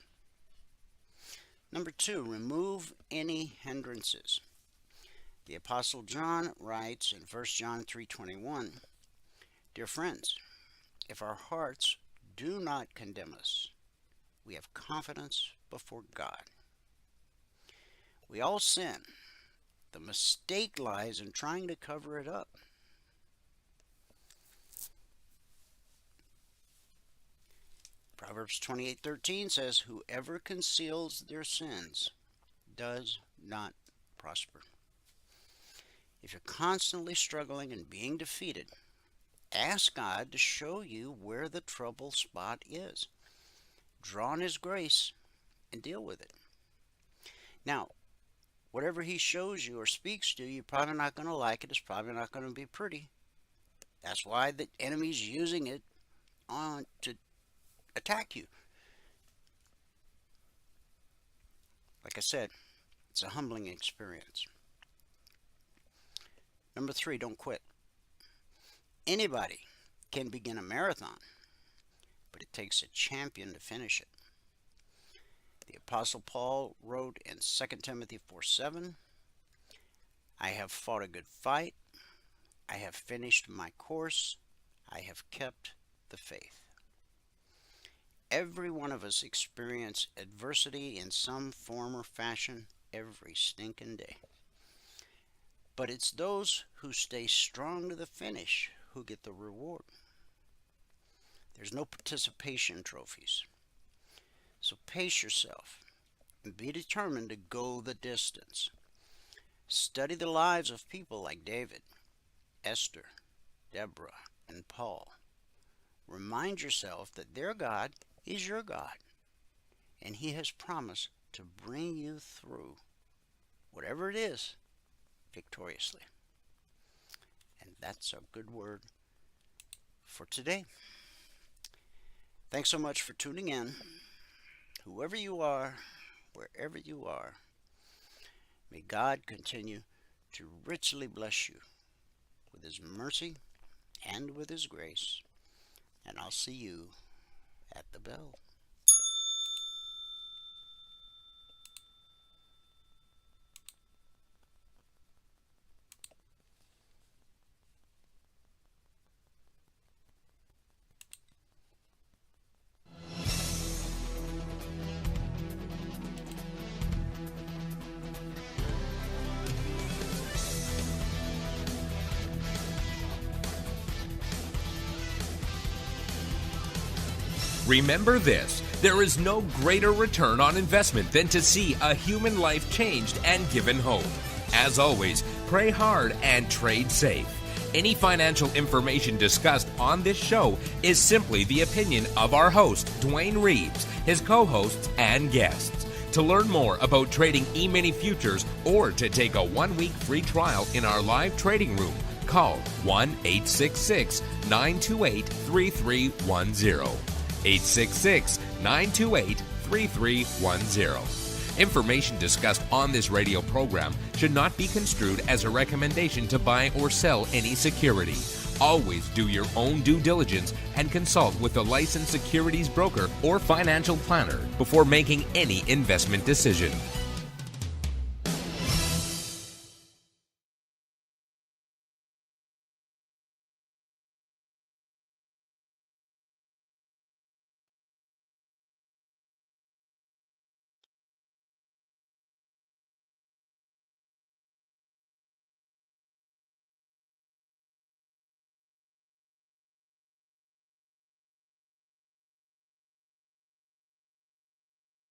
Number 2, remove any hindrances. The Apostle John writes in 1 John 3:21, Dear friends, if our hearts do not condemn us, we have confidence before God. We all sin. The mistake lies in trying to cover it up. Proverbs 28:13 says, whoever conceals their sins does not prosper. If you're constantly struggling and being defeated, ask God to show you where the trouble spot is. Draw on His grace and deal with it. Now, whatever He shows you or speaks to you, you're probably not going to like it. It's probably not going to be pretty. That's why the enemy's using it to attack you. Like I said, it's a humbling experience. Number 3, don't quit. Anybody can begin a marathon, but it takes a champion to finish it. The Apostle Paul wrote in 2 Timothy 4:7, I have fought a good fight. I have finished my course. I have kept the faith. Every one of us experience adversity in some form or fashion every stinking day. But it's those who stay strong to the finish who get the reward. There's no participation trophies. So pace yourself and be determined to go the distance. Study the lives of people like David, Esther, Deborah, and Paul. Remind yourself that their God is your God, and He has promised to bring you through whatever it is victoriously. And that's a good word for today. Thanks so much for tuning in. Whoever you are, wherever you are, may God continue to richly bless you with His mercy and with His grace. And I'll see you at the bell. Remember this, there is no greater return on investment than to see a human life changed and given hope. As always, pray hard and trade safe. Any financial information discussed on this show is simply the opinion of our host, Dwayne Reeves, his co-hosts, and guests. To learn more about trading E-mini futures or to take a 1-week free trial in our live trading room, call 1-866-928-3310. 866-928-3310. Information discussed on this radio program should not be construed as a recommendation to buy or sell any security. Always do your own due diligence and consult with a licensed securities broker or financial planner before making any investment decision.